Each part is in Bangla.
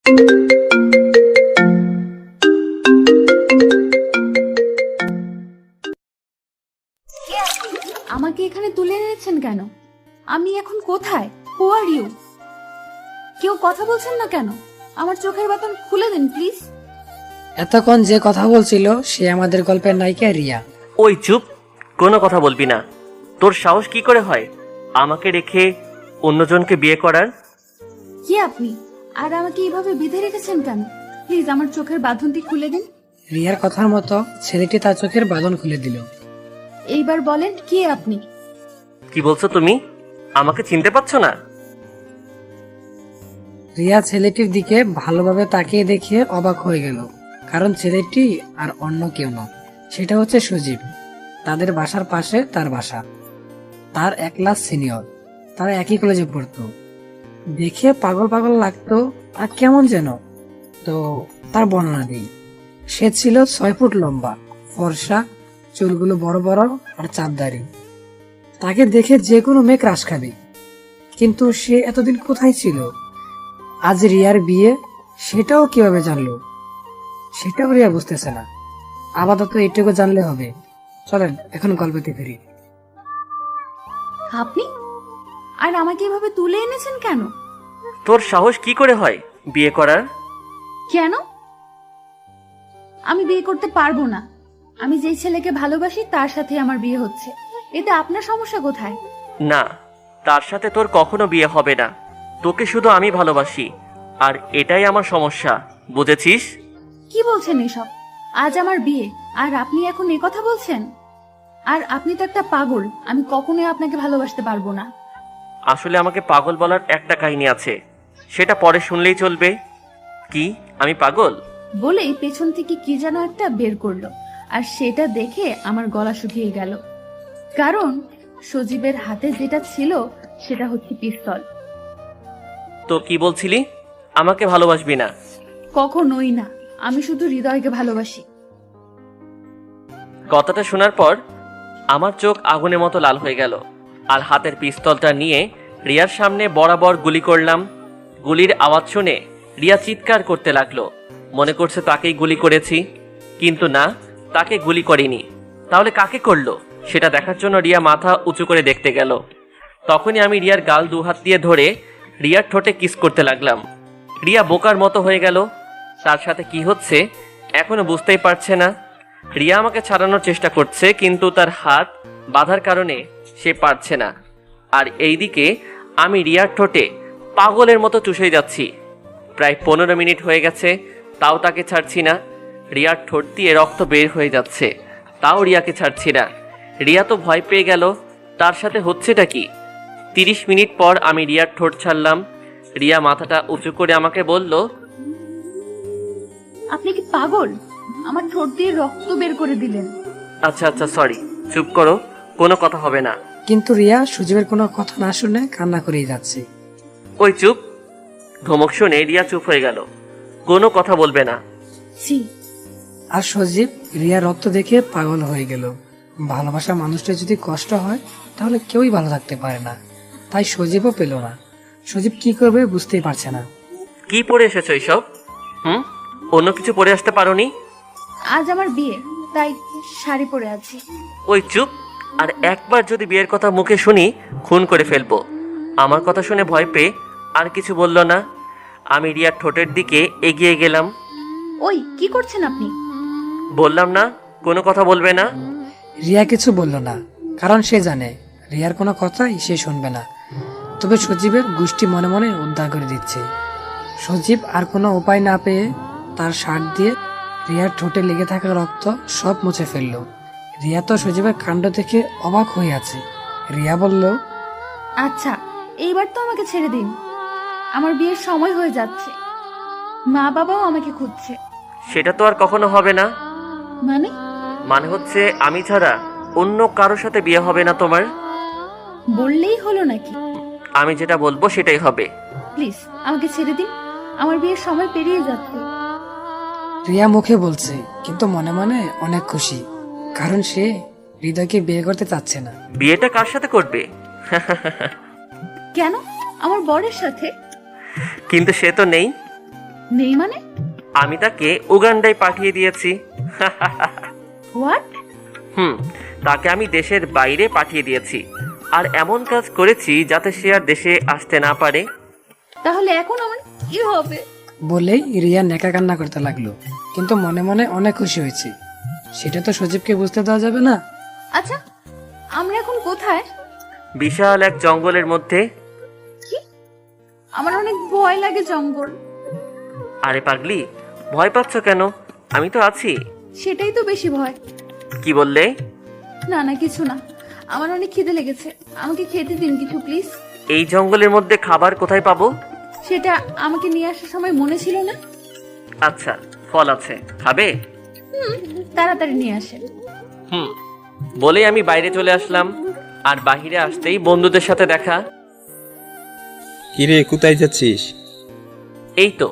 আমাকে এখানে তুলে এনেছেন কেন? আমি এখন কোথায়? হু আর ইউ? কেউ কথা বলছেন না কেন? আমার চোখের বাঁধন খুলে দিন প্লিজ। এতক্ষণ যে কথা বলছিল সে আমাদের গল্পের নায়িকা রিয়া। ওই চুপ, কোনো কথা বলবি না। তোর সাহস কি করে হয় আমাকে রেখে অন্যজনকে বিয়ে করার? কি আপনি? আর আমাকে এইভাবে বেঁধে রেখেছেন কেন? প্লিজ আমার চোখের বাঁধনটি খুলে দিন। রিয়ার কথার মতো ছেলেটি তার চোখের বাঁধন খুলে দিল। এইবার বলেন কে আপনি? কি বলছো তুমি? আমাকে চিনতে পারছো না? রিয়া ছেলেটির দিকে ভালোভাবে তাকিয়ে দেখে অবাক হয়ে গেল, কারণ ছেলেটি আর অন্য কেউ না, সেটা হচ্ছে সজীব। তাদের বাসার পাশে তার বাসা। তার 1 ক্লাস সিনিয়র, তারা একই কলেজে পড়তো। দেখে পাগল পাগল লাগতো আর কেমন যেন। তো তার বর্ণনা দিই। সে ছিল 6 ফুট লম্বা, ফর্সা, চুলগুলো বড় বড় আর চাপদারি। তাকে দেখে যে কোনো মেয়ে ক্রাশ খাবে। কিন্তু সে এতদিন কোথায় ছিল? আজ রিয়ার বিয়ে, সেটাও কিভাবে জানলো? সেটাও রিয়া বুঝতেছে না। আপাতত এটুকু জানলে হবে। চলেন এখন গল্পতে ফিরি। আপনি? আর আমাকে এভাবে তুলে এনেছেন কেন? তোর সাহস কি করে হয় বিয়ে করার? কেন? আমি বিয়ে করতে পারবো না। আমি যেই ছেলেকে ভালোবাসি তার সাথে আমার বিয়ে হচ্ছে। এতে আপনার সমস্যা কোথায়? না, তার সাথে তোর কখনো বিয়ে হবে না। তোকে শুধু আমি ভালোবাসি, আর এটাই আমার সমস্যা, বুঝেছিস? কি বলছেন এসব? আজ আমার বিয়ে আর আপনি এখন এ কথা বলছেন? আর আপনি তো একটা পাগল। আমি কখনোই আপনাকে ভালোবাসতে পারবো না। আসলে আমাকে পাগল বলার একটা কাহিনী আছে, সেটা পরে শুনলেই চলবে। কি আমি পাগল? বলেই পেছন থেকে কি যেন একটা বের করলো, আর সেটা দেখে আমার গলা শুকিয়ে গেল। কারণ সজীবের হাতে যেটা ছিল সেটা হচ্ছে পিস্তল। তো কি বলছিলি? আমাকে ভালোবাসবি না? কখনোই না। আমি শুধু হৃদয়কে ভালোবাসি। কথাটা শোনার পর আমার চোখ আগুনের মতো লাল হয়ে গেল, আর হাতের পিস্তলটা নিয়ে রিয়ার সামনে বরাবর গুলি করলাম। গুলির আওয়াজ শুনে রিয়া চিৎকার করতে লাগলো, মনে করছে তাকেই গুলি করেছি। কিন্তু না, তাকে গুলি করিনি। তাহলে কাকে করলো সেটা দেখার জন্য রিয়া মাথা উঁচু করে দেখতে গেল। তখনই আমি রিয়ার গাল 2 হাত দিয়ে ধরে রিয়ার ঠোঁটে কিস করতে লাগলাম। রিয়া বোকার মতো হয়ে গেল। তার সাথে কি হচ্ছে এখনো বুঝতেই পারছে না। রিয়া আমাকে ছাড়ানোর চেষ্টা করছে, কিন্তু তার হাত বাঁধার কারণে সে পারছে না। আর এইদিকে আমি রিয়ার ঠোঁটে পাগলের মতো চুষে যাচ্ছি। প্রায় 15 মিনিট হয়ে গেছে, তাও তাকে ছাড়ছি না। রিয়ার ঠোঁট দিয়ে রক্ত বের হয়ে যাচ্ছে, তাও রিয়াকে ছাড়ছি না। রিয়া তো ভয় পেয়ে গেল, তার সাথে হচ্ছেটা কি। 30 মিনিট পর আমি রিয়ার ঠোঁট ছাড়লাম। রিয়া মাথাটা উঁচু করে আমাকে বলল, আপনি কি পাগল? আমার ঠোঁট দিয়ে রক্ত বের করে দিলেন। আচ্ছা আচ্ছা সরি, চুপ করো, কোনো কথা হবে না। কিন্তু রিয়া সজীবের কোনো কথা না শুনে কান্না করেই যাচ্ছে। ওই চুপ। ধমক শুনে রিয়া চুপ হয়ে গেল, কোনো কথা বলবে না। ছি। আর সজীব রিয়ার রক্ত দেখে পাগল হয়ে গেল। ভালোবাসা মানুষটা যদি কষ্ট হয় তাহলে কেউই ভালো থাকতে পারে না। তাই সজীবও পেল না। সজীব কি করবে বুঝতেই পারছে না। কি পরে এসেছো এইসব? অন্য কিছু পরে আসতে পারোনি? আজ আমার বিয়ে, তাই শাড়ি পরে আছি। ওই চুপ। আর একবার যদি বিয়ের কথা মুখে শুনি খুন করে ফেলবো। আমার কথা শুনে ভয় পেয়ে আর কিছু বলল না। আমি রিয়ার ঠোঁটের দিকে এগিয়ে গেলাম। ওই কি করছেন আপনি? বললাম না কোনো কথা বলবে না। রিয়া কিছু বলল না, কারণ সে জানে রিয়ার কোনো কথাই সে শুনবে না। তবে সজীবের গোষ্ঠী মনে মনে উদ্ধার করে দিচ্ছে। সজীব আর কোনো উপায় না পেয়ে তার শার্ট দিয়ে রিয়ার ঠোঁটে লেগে থাকা রক্ত সব মুছে ফেলল। রিয়া তো সজীবের কাণ্ড দেখে অবাক হয়ে আছে। রিয়া বলল, আচ্ছা, এইবার তো আমাকে ছেড়ে দিন। আমার বিয়ের সময় হয়ে যাচ্ছে। মা বাবাও আমাকে খুঁজছে। সেটা তো আর কখনো হবে না। মানে? মানে হচ্ছে আমি ছাড়া অন্য কারোর সাথে বিয়ে হবে না তোমার। বললেই হলো নাকি? আমি যেটা বলবো সেটাই হবে। প্লিজ আমাকে ছেড়ে দিন। আমার বিয়ের সময় পেরিয়ে যাচ্ছে। রিয়া মুখে বলছে কিন্তু মনে মনে অনেক খুশি, কারণ সে হৃদয়কে বিয়ে করতে চাচ্ছে না। বিয়েটা কার সাথে করবে? কেন? আমার বরের সাথে। কিন্তু সে তো নেই। নেই মানে? আমি তাকে উগান্ডায় পাঠিয়ে দিয়েছি। হোয়াট? তাকে আমি দেশের বাইরে পাঠিয়ে দিয়েছি, আর এমন কাজ করেছি যাতে সে আর দেশে আসতে না পারে। তাহলে এখন আমার কি হবে? বলেই রিয়া নেকা কান্না করতে লাগলো, কিন্তু মনে মনে অনেক খুশি হয়েছে। সেটা তো সজীবকে বুঝতে দেওয়া যাবে না। আচ্ছা, আমরা এখন কোথায়? বিশাল এক জঙ্গলের মধ্যে। কি? আমার অনেক ভয় লাগে জঙ্গল। আরে পাগলি, ভয় পাচ্ছ কেন? আমি তো আছি। সেটাই তো বেশি ভয়। কি বললে? না না, কিছু না। আমার অনেক খিদে লেগেছে, আমাকে খেতে দিন কিছু প্লিজ। এই জঙ্গলের মধ্যে খাবার কোথায় পাবো? সেটা আমাকে নিয়ে আসার সময় মনে ছিল না? আচ্ছা, ফল আছে, খাবে? তাড়াতাড়ি নিয়ে আসেন। বলেই আমি বাইরে চলে আসলাম, আর বাহিরে আসতেই বন্ধুদের সাথে দেখা। কিরে, কোথায় যাচ্ছিস? এই তো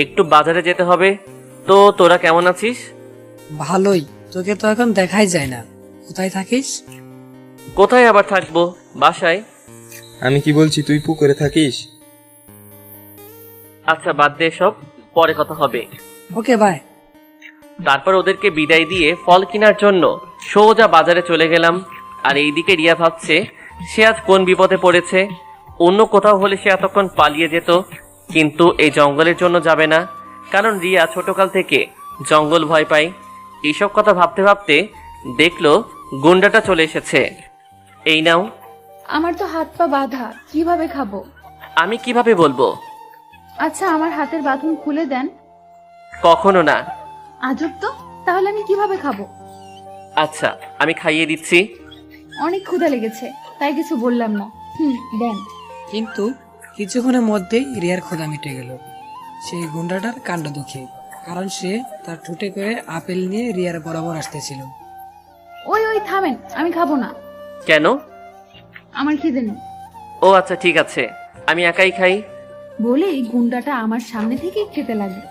একটু বাজারে যেতে হবে। তো তোরা কেমন আছিস? ভালোই, তোকে তো এখন দেখাই যায় না। কোথায় থাকিস? কোথায় আবার থাকবো, বাসায়। আমি কি বলছি, তুই পুকুরে থাকিস? আচ্ছা বাদ দে সব, পরে কথা হবে। Okay bye. তারপর ওদেরকে বিদায় দিয়ে ফল কেনার জন্য সোজা বাজারে চলে গেলাম। আর এইদিকে রিয়া ভাবছে সে আজ কোন বিপদে পড়েছে। অন্য কোথাও হলে সে এতক্ষণ পালিয়ে যেত, কিন্তু এই জঙ্গলের জন্য যাবে না, কারণ রিয়া ছোটকাল থেকে জঙ্গল ভয় পায়। এইসব কথা ভাবতে ভাবতে দেখলো গুন্ডাটা চলে এসেছে। এই নাও। আমার তো হাত পা বাঁধা, কিভাবে খাবো? আমি কিভাবে বলবো? আচ্ছা, আমার হাতের বাঁধন খুলে দেন। কখনো না। আজব তো, তাহলে আমি কিভাবে খাবো? আচ্ছা, আমি খাইয়ে দিচ্ছি। অনেক ক্ষুধা লেগেছে, তাই কিছু বললাম না। দেন। কিন্তু কিছুক্ষণের মধ্যেই রিয়ার ক্ষুধা মিটে গেল সেই গুন্ডাটার কাণ্ড দেখে, কারণ সে তার ঠোঁটে করে আপেল নিয়ে রিয়ার বরাবর আসতেছিল। ওই ওই থামেন, আমি খাবো না। কেন? আমার খিদে নেই। ও আচ্ছা, ঠিক আছে, আমি একাই খাই। বলেই গুন্ডাটা আমার সামনে থেকে খেতে লাগে।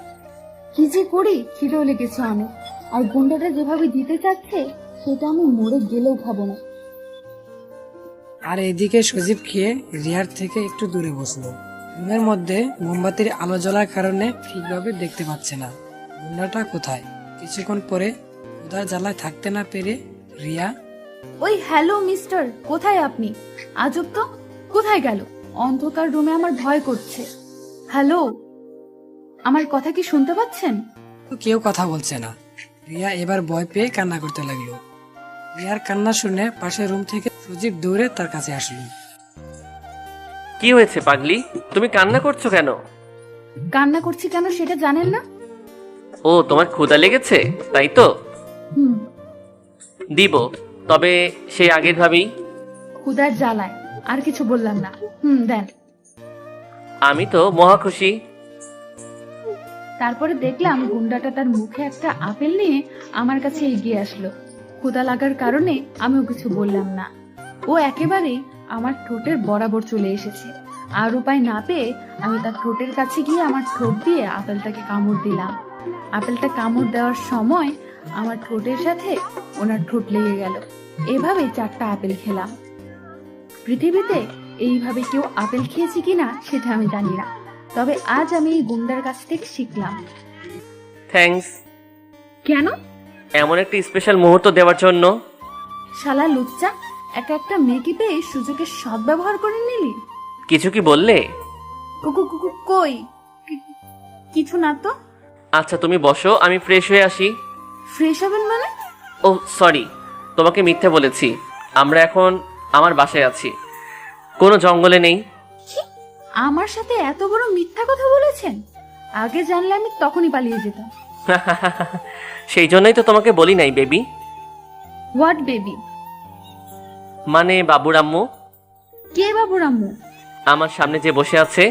কি যে করি, খিদেও লেগেছে অনেক। আর গুন্ডাটা যেভাবে দিতে চাচ্ছে সেটা আমি মরে গেলেও খাবো না। আর এদিকে সজীব খেয়ে রিয়ার থেকে একটু দূরে বসলো। রুমের মধ্যে মোমবাতির আলো জ্বলার কারণে ঠিকভাবে দেখতে পাচ্ছে না গুন্ডাটা কোথায়। কিছুক্ষণ পরে ক্ষুধার জ্বালায় থাকতে না পেরে রিয়া, ওই হ্যালো মিস্টার, কোথায় আপনি? আজব তো, কোথায় গেল? অন্ধকার রুমে আমার ভয় করছে। হ্যালো, আমার কথা কি শুনতে পাচ্ছেন? তো কেউ কথা বলছে না। রিয়া এবার ভয় পেয়ে কান্না করতে লাগলো। রিয়ার কান্না শুনে পাশের রুম থেকে সজীব দৌড়ে তার কাছে আসলো। কি হয়েছে পাগলি, তুমি কান্না করছো কেন? কান্না করছি কেন সেটা জানেন না? ও, তোমার ক্ষুধা লেগেছে, তাই তো? হুম, দিব, তবে সেই আগের ভাবেই। ক্ষুধার জ্বালায় আর কিছু বললাম না। দেন। আমি তো মহা খুশি। তারপরে দেখলাম গুন্ডাটা তার মুখে একটা আপেল নিয়ে আমার কাছে এগিয়ে আসলো। ক্ষুধা লাগার কারণে আমিও কিছু বললাম না। ও একেবারেই আমার ঠোঁটের বরাবর চলে এসেছে। আর উপায় না পেয়ে আমি তার ঠোঁটের কাছে গিয়ে আমার ঠোঁট দিয়ে আপেলটাকে কামড় দিলাম। আপেলটা কামড় দেওয়ার সময় আমার ঠোঁটের সাথে ওনার ঠোঁট লেগে গেল। এভাবেই 4টা আপেল খেলাম। পৃথিবীতে এইভাবে কেউ আপেল খেয়েছে কিনা সেটা আমি জানি না, তবে আজ আমি এই গুন্ডার কাছ থেকে শিখলাম। থ্যাঙ্কস। কেন? এমন একটা স্পেশাল মুহূর্ত দেওয়ার জন্য। শালা লুচ্চা, একটা মেয়েকে পেয়ে সুযোগের সদ্ব্যবহার করে নিলি। কিছু কি বললে? কই কিছু না তো। আচ্ছা তুমি বসো, আমি ফ্রেশ হয়ে আসি। ফ্রেশ হবেন মানে? ও সরি, তোমাকে মিথ্যে বলেছি। আমরা এখন আমার বাসায় আছি, কোনো জঙ্গলে নেই। কি? আমার সাথে এত বড় মিথ্যা কথা বলেছেন? আগে জানলে আমি তখনই পালিয়ে যেতাম। সেই জন্যই তো তোমাকে বলি নাই বেবি। What baby? মানে বাবুর আম্মু। কে বাবুর আম্মু? আমার সামনে যে বসে আছে,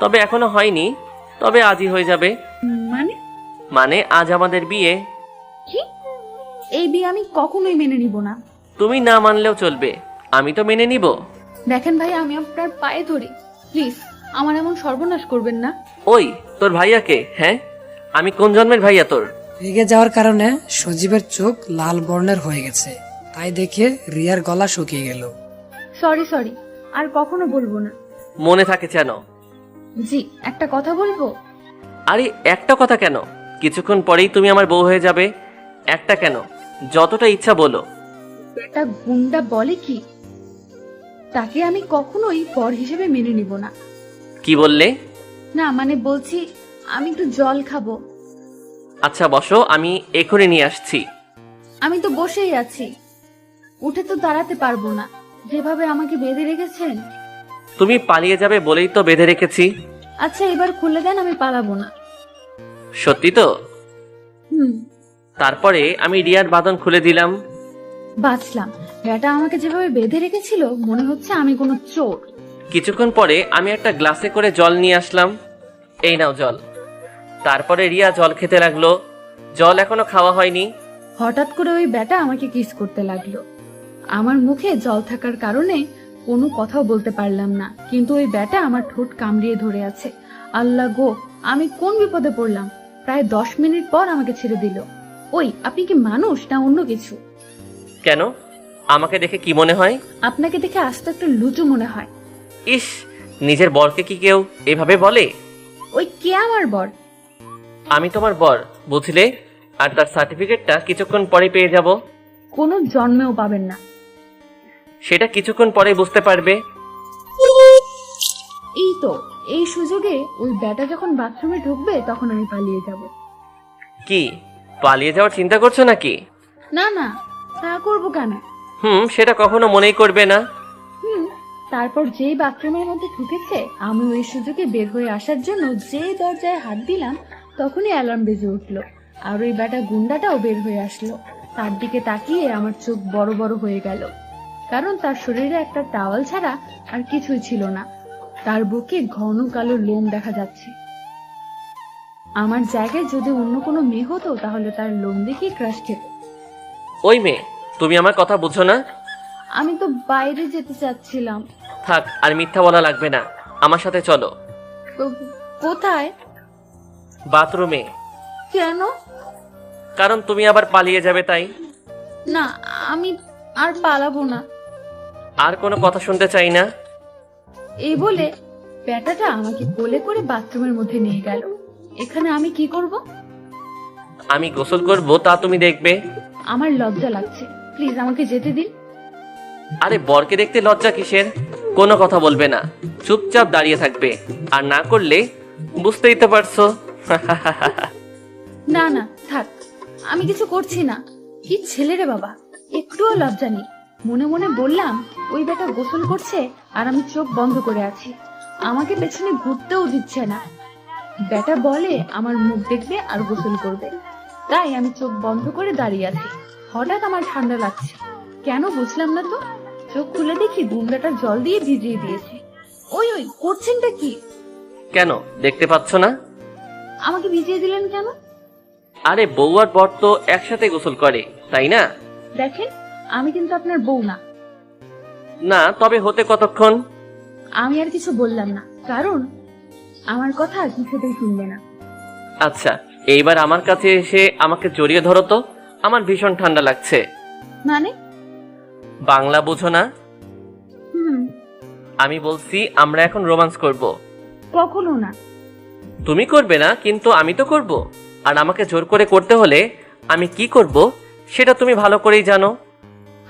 তবে এখনো হয়নি, তবে আজই হয়ে যাবে। মানে? মানে আজ আমাদের বিয়ে। কি? এই বিয়ে আমি কখনোই মেনে নিব না। তুমি না মানলেও চলবে, আমি তো মেনে নিব। দেখেন ভাই, আমি আপনার পায়ে ধরি, প্লিজ আমার এমন সর্বনাশ করবেন না। ওই তোর ভাইয়াকে? হ্যাঁ, আমি কোন জন্মের ভাইয়া তোর? রেগে যাওয়ার কারণে সজীবের চোখ লাল বর্ণের হয়ে গেছে, তাই দেখে রিয়ার গলা শুকিয়ে গেল। সরি, আর কখনো বলবো না। মনে থাকে যেন। জি, একটা কথা বলবো। আরে একটা কথা কেন? কিছুক্ষণ পরেই তুমি আমার বউ হয়ে যাবে। একটা কেন, যতটা ইচ্ছা বলো। বেটা গুন্ডা বলে কি? তাকে আমি কখনোই পর হিসেবে মেনে নিব না। কি বললে? না মানে বলছি, আমি একটু জল খাবো। আচ্ছা বসো, আমি এখনই নিয়ে আসছি। আমি তো বসেই আছি, উঠে তো দাঁড়াতে পারবো না, যেভাবে আমাকে বেঁধে রেখেছেন। তুমি পালিয়ে যাবে বলেই তো বেঁধে রেখেছি। আচ্ছা এবার খুলে দেন, আমি পালাবো না। সত্যি তো? হুম। তারপরে আমি রিয়ার বাঁধন খুলে দিলাম। বাঁচলাম। বেটা আমাকে যেভাবে বেঁধে রেখেছিল মনে হচ্ছে আমি কোনো চোর। কিছুক্ষণ পরে আমি একটা গ্লাসে করে জল নিয়ে আসলাম। এই নাও জল। তারপরে রিয়া জল খেতে লাগলো। জল এখনো খাওয়া হয়নি। হঠাৎ করে ওই বেটা আমাকে কিস করতে লাগলো। আমার মুখে জল থাকার কারণে কোনো কথাও বলতে পারলাম না, কিন্তু ওই বেটা আমার ঠোঁট কামড়িয়ে ধরে আছে। আল্লাহ গো, আমি কোন বিপদে পড়লাম। প্রায় 10 মিনিট পর আমাকে ছেড়ে দিল। ওই, আপনি কি মানুষ না অন্য কিছু? কেন? আমাকে দেখে কি মনে হয়? আপনাকে দেখে আস্তে একটা লুচু মনে হয়। ইস, নিজের বরকে কি কেউ এভাবে বলে? ওই কে আমার বর? আমি তোমার বর, বুঝলে? আর তার সার্টিফিকেটটা কিছুক্ষণ পরে পেয়ে যাব। কোনো জন্মেও পাবেন না। সেটা কিছুক্ষণ পরে বুঝতে পারবে। এই তো, এই সুযোগে ওই বেটা যখন বাথরুমে ঢুকবে তখন আমি পালিয়ে যাব। কি, পালিয়ে যাওয়ার চিন্তা করছো নাকি? না না, তা করবো কেন? সেটা কখনো মনেই করবে না। তারপর যেই বাথরুমের মধ্যে ঢুকেছে, আমি ওই সুযোগে বের হয়ে আসার জন্য যে দরজায় হাত দিলাম তখনই অ্যালার্ম বেজে উঠলো। আর ওই বেটা গুন্ডাটাও বের হয়ে আসলো। তার দিকে তাকিয়ে আমার চোখ বড় বড় হয়ে গেল, কারণ তার শরীরে একটা টাওয়াল ছাড়া আর কিছুই ছিল না। তার বুকে ঘন কালো লোম দেখা যাচ্ছে। আমার জায়গায় যদি অন্য কোনো মেয়ে হতো তাহলে তার লোম দেখে ক্রাশ খেত। ওই মেয়ে, তুমি আমার কথা বুঝো না? আমি তো বাইরে যেতে চাচ্ছিলাম। থাক, আর মিথ্যা বলা লাগবে না। আমার সাথে চলো। কোথায়? বাথরুমে। কেন? কারণ তুমি আবার পালিয়ে যাবে তাই। না, আমি আর পালাবো না। আর কোনো কথা শুনতে চাই না। এই বলে ব্যাটাটা আমাকে কোলে করে বাথরুমের মধ্যে নিয়ে গেল। এখানে আমি কি করব? আমি গোসল করব, তা তুমি দেখবে। আমার লজ্জা লাগছে, প্লিজ আমাকে যেতে দিন। আরে বরকে দেখতে লজ্জা কিসের? কোনো কথা বলবে না, চুপচাপ দাঁড়িয়ে থাকবে। আর না করলে বুঝতেই তো পারছো। না না, থাক, আমি কিছু করছি না। কি ছেলে রে বাবা, একটুও লজ্জা নেই। মনে মনে বললাম, ওই বেটা গোসল করছে আর আমি চোখ বন্ধ করে আছি, আমাকে পেছনে ঘুরতেও দিচ্ছে না। বেটা বলে আমার মুখ দেখবে আর গোসল করবে, তাই আমি চোখ বন্ধ করে দাঁড়িয়ে আছি। হঠাৎ আমার ঠান্ডা লাগছে, কেন বুঝলাম না তো। চোখ খুলে দেখি গুন্ডাটা জল দিয়ে ভিজিয়ে দিয়েছে। ওই ওই, করছেনটা কি? কেন, দেখতে পাচ্ছ না? আমাকে ভিজিয়ে দিলেন কেন? আরে বউ আর বর তো একসাথে গোসল করে, তাই না? দেখেন, আমি কিন্তু আপনার বউ না। না, তবে হতে কতক্ষণ? আমি আর কিছু বললাম না, কারণ আমার কথা আর কিছুতেই শুনবে না। আচ্ছা, এইবার আমার কাছে এসে আমাকে জড়িয়ে ধরো তো। আমার ভীষণ ঠান্ডা লাগছে। মানে? বাংলা বুঝো না? হুম। আমি বলছি আমরা এখন রোমান্স করব। কখনো না। তুমি করবে না, কিন্তু আমি তো করব। আর আমাকে জোর করে করতে হলে আমি কি করব সেটা তুমি ভালো করেই জানো।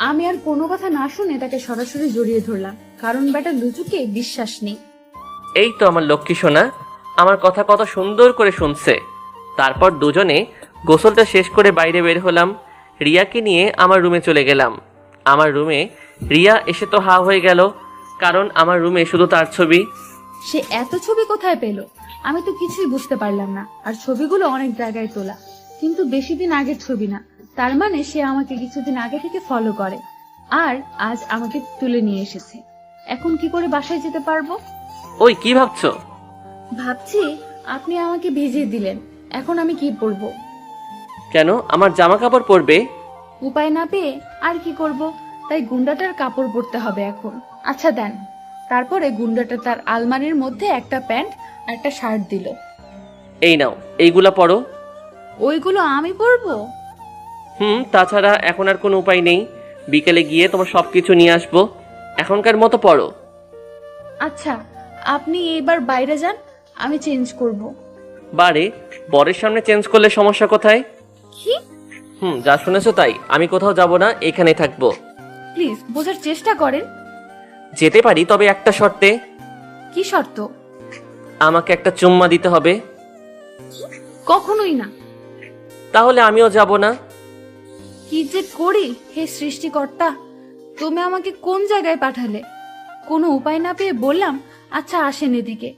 আমি আর কোনো কথা না শুনে তাকে সরাসরি জড়িয়ে ধরলাম, কারণ বেটা লুচুকে বিশ্বাস নেই। এই তো আমার লক্ষ্মী সোনা, আমার কথা কত সুন্দর করে শুনছে। তারপর দুজনে গোসলটা শেষ করে বাইরে বের হলাম। রিয়াকে নিয়ে আমার রুমে চলে গেলাম। আমার রুমে রিয়া এসে তো হা হয়ে গেল, কারণ আমার রুমে শুধু তার ছবি। সে এত ছবি কোথায় পেল? আমি তো কিছুই বুঝতে পারলাম না। আর ছবিগুলো অনেক জায়গায় তোলা, কিন্তু বেশি দিন আগের ছবি না। তার মানে সে আমাকে কিছুদিন আগে থেকে ফলো করে, আর আজ আমাকে তুলে নিয়ে এসেছে। এখন কি করে বাসায় যেতে পারবো? ওই কি ভাবছো? ভাবছি, আপনি আমাকে ভিজিয়ে দিলেন, এখন আমি কি পরবো? কেন, আমার জামা কাপড় পরবে? উপায় না পেয়ে আর কি করব, তাই গুন্ডাটার কাপড় পরতে হবে এখন। আচ্ছা দেন। তারপরে গুন্ডাটা তার আলমারির মধ্যে একটা প্যান্ট আর একটা শার্ট দিল। এই নাও, এইগুলা পরো। ওইগুলো আমি পরবো? তাছাড়া এখন আর কোনো উপায় নেই। বিকেলে গিয়ে তোমার সবকিছু নিয়ে আসবো। এখনকার মতো পরো। আচ্ছা, আপনি এইবার বাইরে যান, আমি চেঞ্জ করব। বারে, বরের সামনে চেঞ্জ করলে সমস্যা কোথায়? কি? যা শুনেছো তাই। আমি কোথাও যাব না, এখানেই থাকবো। প্লিজ বোঝার চেষ্টা করেন। যেতে পারি, তবে একটা শর্তে। কি শর্ত? আমাকে একটা চুম্মা দিতে হবে। কখনোই না। তাহলে আমিও যাব না। কি যে করি হে সৃষ্টিকর্তা, তুমি আমাকে কোন জায়গায় পাঠালে? কোনো উপায় না পেয়ে বললাম, আচ্ছা আসেন এদিকে।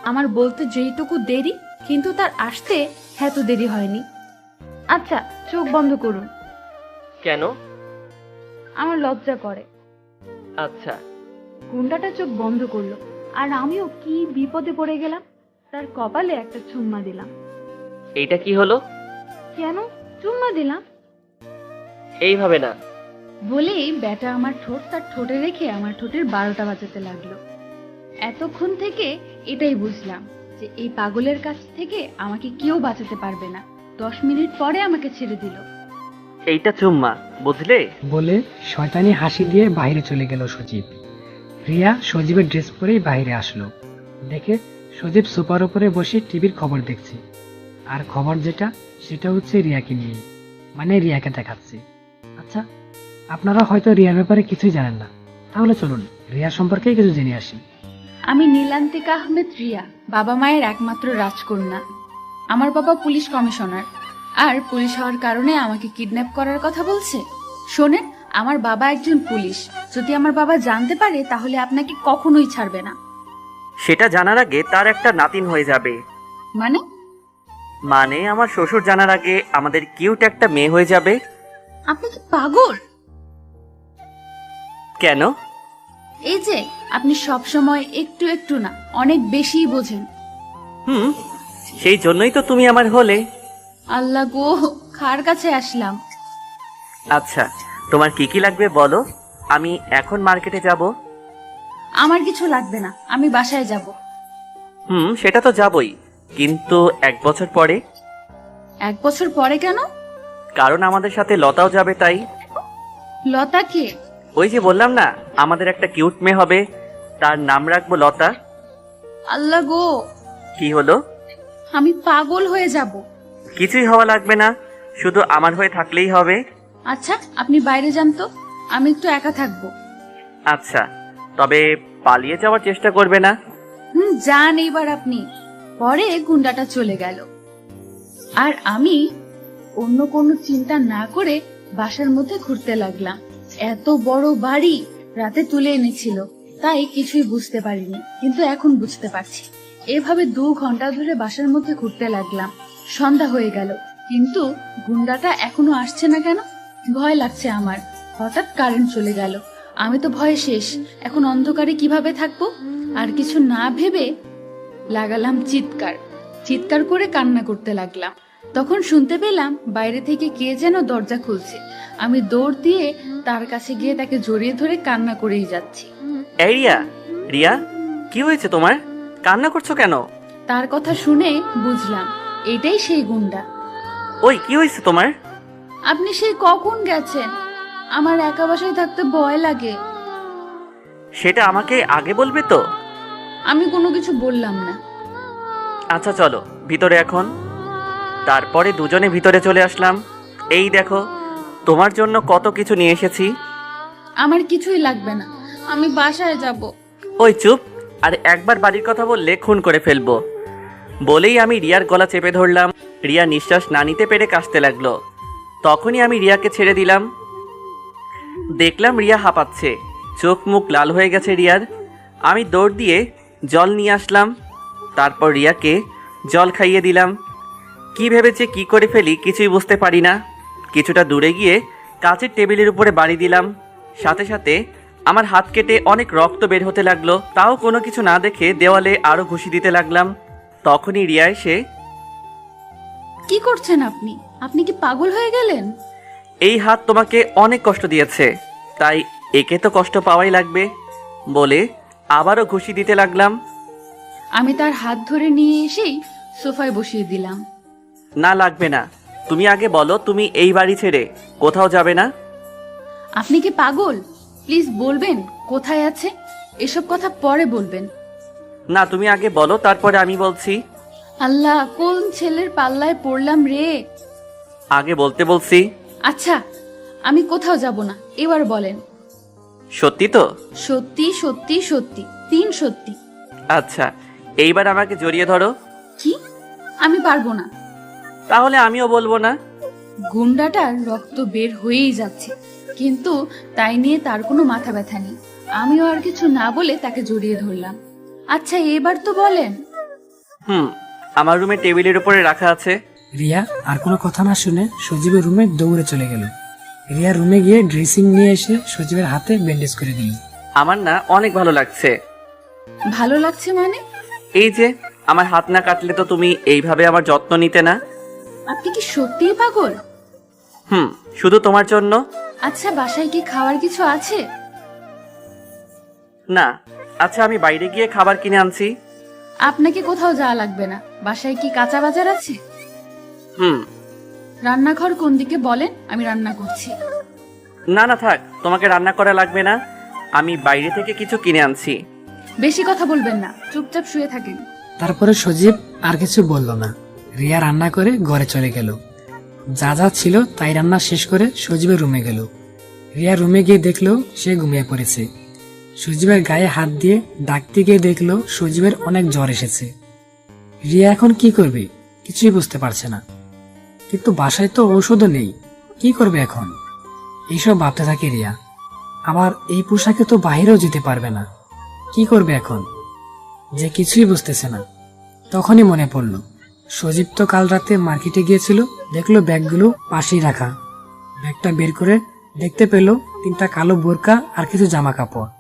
আমার বলতে যেইটুকু দেরি, কিন্তু তার আসতে এত দেরি হয়নি। আচ্ছা চোখ বন্ধ করুন। কেন? আমার লজ্জা করে। আচ্ছা। গুন্ডাটা চোখ বন্ধ করলো, আর আমিও কি বিপদে পড়ে গেলাম। তার কপালে একটা চুম্মা দিলাম। এইটা কি হলো? কেন চুম্মা দিলাম? এইভাবে না। বলেই ব্যাটা আমার ঠোঁট তার ঠোঁটে রেখে আমার ঠোঁটের 12টা বাজাতে লাগলো। এতক্ষণ থেকে এটাই বুঝলাম যে এই পাগলের কাছ থেকে আমাকে কেউ বাঁচাতে পারবে না। 10 মিনিট পরে আমাকে ছেড়ে দিল। এইটা চুম্মা, বুঝলে? বলে শয়তানি হাসি দিয়ে বাইরে চলে গেল সজীব। রিয়া সজীবের ড্রেস পরেই বাইরে আসলো। দেখে সজীব সোফার উপরে বসে টিভির খবর দেখছে। আর খবর যেটা, সেটা হচ্ছে রিয়াকে নিয়ে, মানে রিয়াকে দেখাচ্ছে। আচ্ছা, আপনারা হয়তো রিয়ার ব্যাপারে কিছুই জানেন না, তাহলে চলুন রিয়া সম্পর্কে কিছু জেনে আসি। আমি নীলান্তিকা আহমেদ রিয়া, বাবা মায়ের একমাত্র রাজকন্যা। আমার বাবা পুলিশ কমিশনার, আর পুলিশ হওয়ার কারণে আমাকে কিডন্যাপ করার কথা বলছে। শোনেন, আমার বাবা একজন পুলিশ। যদি আমার বাবা জানতে পারে তাহলে আপনাকে কখনোই ছাড়বে না। সেটা জানার আগে তার একটা নাতিন হয়ে যাবে। মানে আমার শ্বশুর জানার আগে আমাদের কিউট একটা মেয়ে হয়ে যাবে। আপনি কি পাগল? কেন? এই যে আপনি সব সময় একটু একটু না, অনেক বেশিই বোঝেন। সেই জন্যই তো তুমি আমার হলে। আল্লাহ গো, কার কাছে আসলাম। আচ্ছা, তোমার কি কি লাগবে বলো, আমি এখন মার্কেটে যাব। আমার কিছু লাগবে না, আমি বাসায় যাব। সেটা তো যাবই, কিন্তু 1 বছর পরে। 1 বছর পরে কেন? কারণ আমাদের সাথে লতাও যাবে, তাই। লতা কে? ওই যে বললাম না, আমাদের একটা কিউট মেয়ে হবে, তার নাম রাখবো লতা। আল্লাহ গো, কি হলো? আমি পাগল হয়ে যাব। কিছুই হওয়া লাগবে না, শুধু আমার হয়ে থাকলেই হবে। আচ্ছা আপনি বাইরে যান তো, আমি একটু একা থাকবো। আচ্ছা, তবে পালিয়ে যাওয়ার চেষ্টা করবে না। যান এইবার আপনি। পরে গুন্ডাটা চলে গেল, আর আমি অন্য কোনো চিন্তা না করে বাসার মধ্যে ঘুরতে লাগলাম। এত বড় বাড়ি রাতে তুলে এনেছিল, তাই কিছুই বুঝতে পারিনি, কিন্তু এখন বুঝতে পারছি। এভাবে 2 ঘন্টা ধরে বাসার মধ্যে ঘুরতে লাগলাম। সন্ধ্যা হয়ে গেল, কিন্তু গুন্ডাটা এখনো আসছে না কেন? ভয় লাগছে আমার। হঠাৎ কারেন্ট চলে গেল, আমি তো ভয়ে শেষ। এখন অন্ধকারে কিভাবে থাকবো? আর কিছু না ভেবে লাগালাম চিৎকার। চিৎকার করে কান্না করতে লাগলাম। তখন শুনতে পেলাম বাইরে থেকে কে যেন দরজা খুলছে। আমি দৌড় দিয়ে তার কাছে গিয়ে তাকে জড়িয়ে ধরে কান্না করেই যাচ্ছি। এই রিয়া, রিয়া, কি হয়েছে তোমার? কান্না করছো কেন? তার কথা শুনে বুঝলাম এটাই সেই গুন্ডা। ওই কি হয়েছে তোমার? আপনি সেই কখন গেছেন? আমার একা বাসায় থাকতে ভয় লাগে। সেটা আমাকে আগে বলবে তো। আমি কোনো কিছু বললাম না। আচ্ছা চলো ভিতরে এখন। তারপরে দুজনে ভিতরে চলে আসলাম। এই দেখো, তোমার জন্য কত কিছু নিয়ে এসেছি। আমার কিছুই লাগবে না, আমি বাসায় যাব। ওই চুপ, আর একবার বাড়ির কথা বললে খুন করে ফেলবো। বলেই আমি রিয়ার গলা চেপে ধরলাম। রিয়া নিঃশ্বাস না নিতে পেরে কাশতে লাগলো। তখনই আমি রিয়াকে ছেড়ে দিলাম। দেখলাম রিয়া হাঁপাচ্ছে, চোখ মুখ লাল হয়ে গেছে রিয়ার। আমি দৌড় দিয়ে জল নিয়ে আসলাম, তারপর রিয়াকে জল খাইয়ে দিলাম। কি ভেবেছে কি করে ফেলি কিছুই বুঝতে পারি না। কিছুটা দূরে গিয়ে কাচের টেবিলের উপরে বাড়ি দিলাম। সাথে সাথে আমার হাত কেটে অনেক রক্ত বের হতে লাগলো। তাও কোনো কিছু না দেখে দেওয়ালে আরো ঘুষি দিতে লাগলাম। তখনই রিয়া এসে, কি করছেন আপনি? আপনি কি পাগল হয়ে গেলেন? এই হাত তোমাকে অনেক কষ্ট দিয়েছে, তাই একে তো কষ্ট পাওয়াই লাগবে, বলে আবারও ঘুষি দিতে লাগলাম। আমি তার হাত ধরে নিয়ে এসেই সোফায় বসিয়ে দিলাম। না লাগবে না, তুমি আগে বলো তুমি এই বাড়ি ছেড়ে কোথাও যাবে না। আপনি কি পাগল? প্লিজ বলবেন কোথায় আছে? এসব কথা পরে বলবেন। না তুমি আগে বলো, তারপরে আমি বলছি। আল্লাহ, কোন ছেলের পাল্লায় পড়লাম রে। আগে বলতে বলছি। আচ্ছা, আমি কোথাও যাব না, এবার বলেন। সত্যি তো? সত্যি সত্যি সত্যি, 3 সত্যি। আচ্ছা, এইবার আমাকে জড়িয়ে ধরো। কি? আমি পারবো না। তাহলে আমিও বলবো না। গুন্ডাটার রক্ত বের হয়েই যাচ্ছে, কিন্তু তাই নিয়ে তার কোনো মাথা ব্যথা নেই। আমিও আর কিছু না বলে তাকে জড়িয়ে ধরলাম। আচ্ছা, এবার তো বলেন। আমার রুমে টেবিলের উপরে রাখা আছে। রিয়া আর কোনো কথা না শুনে সজীবের রুমে দৌড়ে চলে গেল। রিয়া রুমে গিয়ে ড্রেসিং নিয়ে এসে সজীবের হাতে ব্যান্ডেজ করে দিল। আমার না অনেক ভালো লাগছে। ভালো লাগছে মানে? এই যে আমার হাত না কাটলে তো তুমি এইভাবে আমার যত্ন নিতে না। আপনি কি সত্যিই পাগল? শুধু তোমার জন্য। আচ্ছা, বাসায় কি খাওয়ার কিছু আছে? না। আচ্ছা, আমি বাইরে গিয়ে খাবার কিনে আনছি। আপনাকে কোথাও যাওয়া লাগবে না। বাসায় কি কাঁচা বাজার আছে? রান্নাঘর কোন দিকে বলেন, আমি রান্না করছি। না না, থাক, তোমাকে রান্না করা লাগবে না, আমি বাইরে থেকে কিছু কিনে আনছি। বেশি কথা বলবেন না, চুপচাপ শুয়ে থাকেন। তারপরে সজীব আর কিছু বলল না। রিয়া রান্না করে ঘরে চলে গেল। যা যা ছিল তাই রান্না শেষ করে সজীবের রুমে গেল। রিয়া রুমে গিয়ে দেখলো সে ঘুমিয়ে পড়েছে। সজীবের গায়ে হাত দিয়ে ডাকতে গিয়ে দেখলো সজীবের অনেক জ্বর এসেছে। রিয়া এখন কি করবে কিছুই বুঝতে পারছে না, কিন্তু বাসায় তো ঔষধও নেই, কি করবে এখন? এইসব ভাবতে থাকে রিয়া। আবার এই পোশাকে তো বাইরেও যেতে পারবে না, কি করবে এখন? যে কিছুই বুঝতেছে না। তখনই মনে পড়ল সজীব তো কাল রাতে মার্কেটে গিয়েছিল, দেখলো ব্যাগগুলো পাশেই রাখা। ব্যাগটা বের করে দেখতে পেল 3টা কালো বোরকা আর কিছু জামা কাপড়।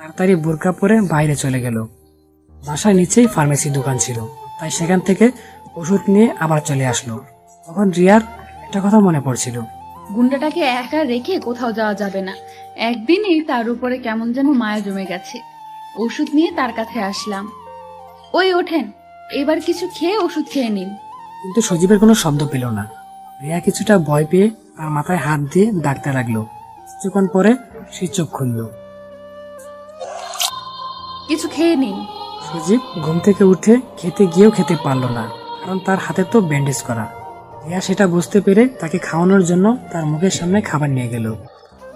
তাড়াতাড়ি বোরকা পরে বাইরে চলে গেল। বাসার নিচেই ফার্মেসি দোকান ছিল, তাই সেখান থেকে ওষুধ নিয়ে আবার চলে আসলো। তখন রিয়ার একটা কথা মনে পড়ছিল। গুন্ডাটাকে একা রেখে কোথাও যাওয়া যাবে না। একদিনই তার উপরে কেমন যেন মায়া জমে গেছে। ওষুধ নিয়ে তার কাছে আসলাম। ওই ওঠেন, এবার কিছু খেয়ে ওষুধ খেয়ে নিন। কিন্তু সজীবের কোনো শব্দ পেল না। রিয়া কিছুটা ভয় পেয়ে তার মাথায় হাত দিয়ে ডাকতে লাগলো। কিছুক্ষণ পরে সে চোখ খুলল। কিছু খেয়ে নিন। সজীব ঘুম থেকে উঠে খেতে গিয়েও খেতে পারলো না, কারণ তার হাতে তো ব্যান্ডেজ করা। রিয়া সেটা বুঝতে পেরে তাকে খাওয়ানোর জন্য তার মুখের সামনে খাবার নিয়ে গেল।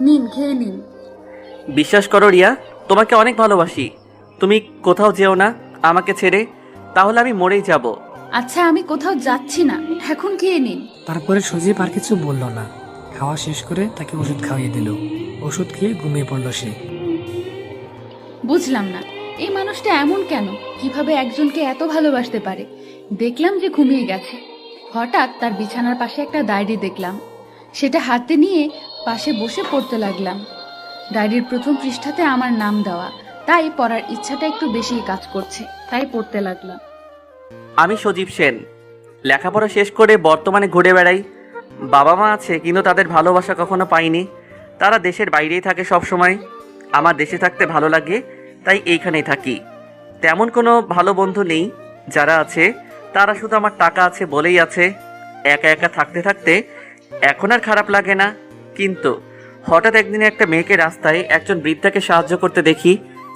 নিন, খেয়ে নিন। বিশ্বাস করো রিয়া, তোমাকে অনেক ভালোবাসি। তুমি কোথাও যেও না আমাকে ছেড়ে, তাহলে আমি মরেই যাব। আচ্ছা, আমি কোথাও যাচ্ছি না, এখন খেয়ে নিন। তারপরে সজীব আর কিছু বলল না। খাওয়া শেষ করে তাকে ওষুধ খাইয়ে দিল। ওষুধ খেয়ে ঘুমিয়ে পড়ল সে। বুঝলাম না, এই মানুষটা এমন কেন? কিভাবে একজনকে এত ভালোবাসতে পারে? দেখলাম যে ঘুমিয়ে গেছে। হঠাৎ তার বিছানার পাশে একটা ডায়েরি দেখলাম। সেটা হাতে নিয়ে পাশে বসে পড়তে লাগলাম। ডায়েরির প্রথম পৃষ্ঠাতে আমার নাম দেওয়া, তাই পড়ার ইচ্ছাটা একটু বেশিই কাজ করছে, তাই পড়তে লাগলাম। আমি সজীব সেন, লেখাপড়া শেষ করে বর্তমানে ঘুরে বেড়াই। বাবা মা আছে, কিন্তু তাদের ভালোবাসা কখনো পাইনি। তারা দেশের বাইরেই থাকে সব সময়। আমার দেশে থাকতে ভালো লাগে, তাই এইখানেই থাকি। তেমন কোনো ভালো বন্ধু নেই, যারা আছে তারা শুধু আমার টাকা আছে বলেই আছে। একা একা থাকতে থাকতে এখন আর খারাপ লাগে না। কিন্তু হঠাৎ একদিনে একটা মেয়েকে রাস্তায় একজন বৃদ্ধাকে সাহায্য করতে দেখি।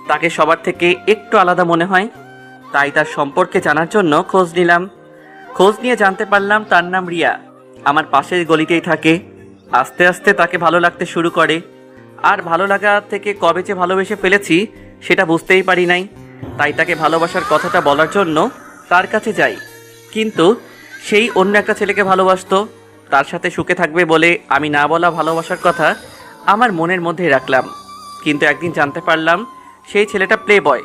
তাকে সবার থেকে একটু আলাদা মনে হয়, তাই তার সম্পর্কে জানার জন্য খোঁজ নিলাম। খোঁজ নিয়ে জানতে পারলাম তার নাম রিয়া, আমার পাশের গলিতেই থাকে। আস্তে আস্তে তাকে ভালো লাগতে শুরু করে, আর ভালো লাগা থেকে কবে যে ভালোবেসে ফেলেছি সেটা বুঝতেই পারি নাই। তাই তাকে ভালোবাসার কথাটা বলার জন্য তার কাছে যাই, কিন্তু সেই অন্য একটা ছেলেকে ভালোবাসতো। তার সাথে সুখে থাকবে বলে আমি না বলা ভালোবাসার কথা আমার মনের মধ্যেই রাখলাম। কিন্তু একদিন জানতে পারলাম সেই ছেলেটা প্লে বয়।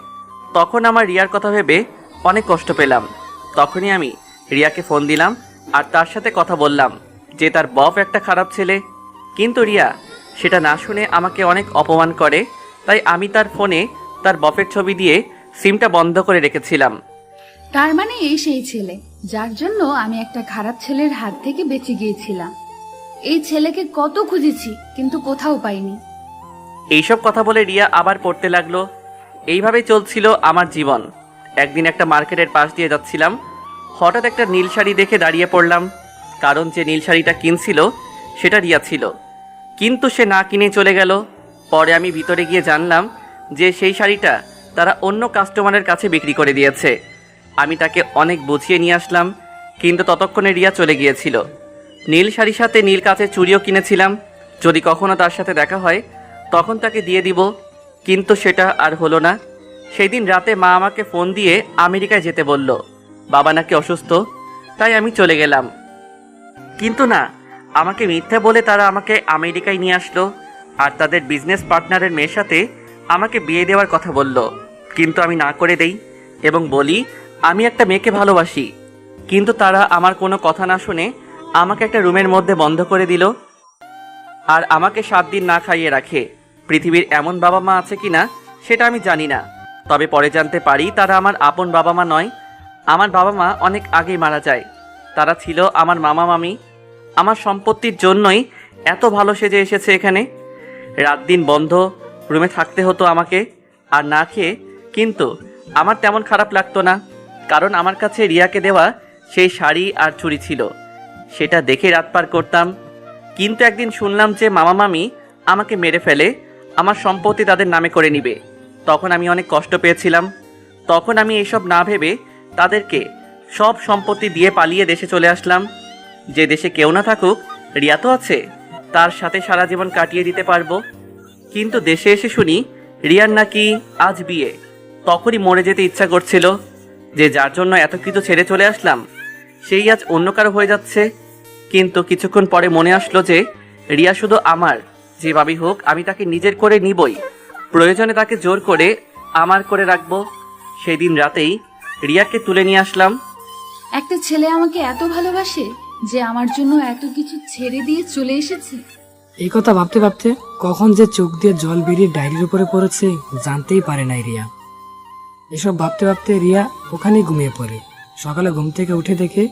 তখন আমার রিয়ার কথা ভেবে অনেক কষ্ট পেলাম। তখনই আমি রিয়াকে ফোন দিলাম আর তার সাথে কথা বললাম যে তার বফ একটা খারাপ ছেলে। কিন্তু রিয়া সেটা না শুনে আমাকে অনেক অপমান করে, তাই আমি তার ফোনে তার বফের ছবি দিয়ে সিমটা বন্ধ করে রেখেছিলাম। তার মানে এই সেই ছেলে যার জন্য আমি একটা খারাপ ছেলের হাত থেকে বেঁচে গিয়েছিলাম। এই ছেলেকে কত খুঁজেছি, কিন্তু কোথাও পাইনি। এইসব কথা বলে রিয়া আবার পড়তে লাগলো। এইভাবেই চলছিল আমার জীবন। একদিন একটা মার্কেটের পাশ দিয়ে যাচ্ছিলাম, হঠাৎ একটা নীল শাড়ি দেখে দাঁড়িয়ে পড়লাম, কারণ যে নীল শাড়িটা কিনছিল সেটা রিয়া ছিল। কিন্তু সে না কিনে চলে গেল। পরে আমি ভিতরে গিয়ে জানলাম যে সেই শাড়িটা তারা অন্য কাস্টমারের কাছে বিক্রি করে দিয়েছে। আমি তাকে অনেক বুঝিয়ে নিয়ে আসলাম, কিন্তু ততক্ষণে রিয়া চলে গিয়েছিল। নীল শাড়ির সাথে নীল কাচের চুড়িও কিনেছিলাম, যদি কখনো তার সাথে দেখা হয় তখন তাকে দিয়ে দিব, কিন্তু সেটা আর হলো না। সেই দিন রাতে মা আমাকে ফোন দিয়ে আমেরিকায় যেতে বলল, বাবা নাকি অসুস্থ, তাই আমি চলে গেলাম। কিন্তু না, আমাকে মিথ্যা বলে তারা আমাকে আমেরিকায় নিয়ে আসলো, আর তাদের বিজনেস পার্টনারের মেয়ের সাথে আমাকে বিয়ে দেওয়ার কথা বলল। কিন্তু আমি না করে দেই এবং বলি আমি একটা মেয়েকে ভালোবাসি। কিন্তু তারা আমার কোনো কথা না শুনে আমাকে একটা রুমের মধ্যে বন্ধ করে দিল, আর আমাকে 7 দিন না খাইয়ে রাখে। পৃথিবীর এমন বাবা মা আছে কিনা সেটা আমি জানি না, তবে পরে জানতে পারি তারা আমার আপন বাবা মা নয়। আমার বাবা মা অনেক আগেই মারা যায়, তারা ছিল আমার মামা মামি। আমার সম্পত্তির জন্যই এত ভালো সেজে এসেছে এখানে। রাত দিন বন্ধ রুমে থাকতে হতো আমাকে, আর না খেয়ে। কিন্তু আমার তেমন খারাপ লাগতো না, কারণ আমার কাছে রিয়াকে দেওয়া সেই শাড়ি আর চুড়ি ছিল, সেটা দেখে রাত পার করতাম। কিন্তু একদিন শুনলাম যে মামা মামি আমাকে মেরে ফেলে, আমার সম্পত্তি তাদের নামে করে নিবে। তখন আমি অনেক কষ্ট পেয়েছিলাম। তখন আমি এসব না ভেবে তাদেরকে সব সম্পত্তি দিয়ে পালিয়ে দেশে চলে আসলাম। যে দেশে কেউ না থাকুক, রিয়া তো আছে, তার সাথে সারা জীবন কাটিয়ে দিতে পারবো। কিন্তু দেশে এসে শুনি রিয়ার নাকি আজ বিয়ে। তখনই মরে যেতে ইচ্ছা করছিল, যে যার জন্য এত কিছু ছেড়ে চলে আসলাম সেই আজ অন্য কারো হয়ে যাচ্ছে। কিন্তু কিছুক্ষণ পরে মনে আসলো যে রিয়া শুধু আমার, যেভাবেই হোক আমি তাকে নিজের করে নিবই, প্রয়োজনে তাকে জোর করে আমার করে রাখবো। সেদিন রাতেই রিয়াকে তুলে নিয়ে আসলাম। একটা ছেলে আমাকে এত ভালোবাসে যে আমার জন্য এত কিছু ছেড়ে দিয়ে চলে এসেছে। এই কথা ভাবতে ভাবতে কখন যে চোখ দিয়ে জল বেরিয়ে ডায়েরির উপরে পড়েছে জানতেই পারে নাই রিয়া। এসব ভাবতে ভাবতে রিয়া ওখানেই ঘুমিয়ে পড়ে। সকালে ঘুম থেকে উঠে দেখে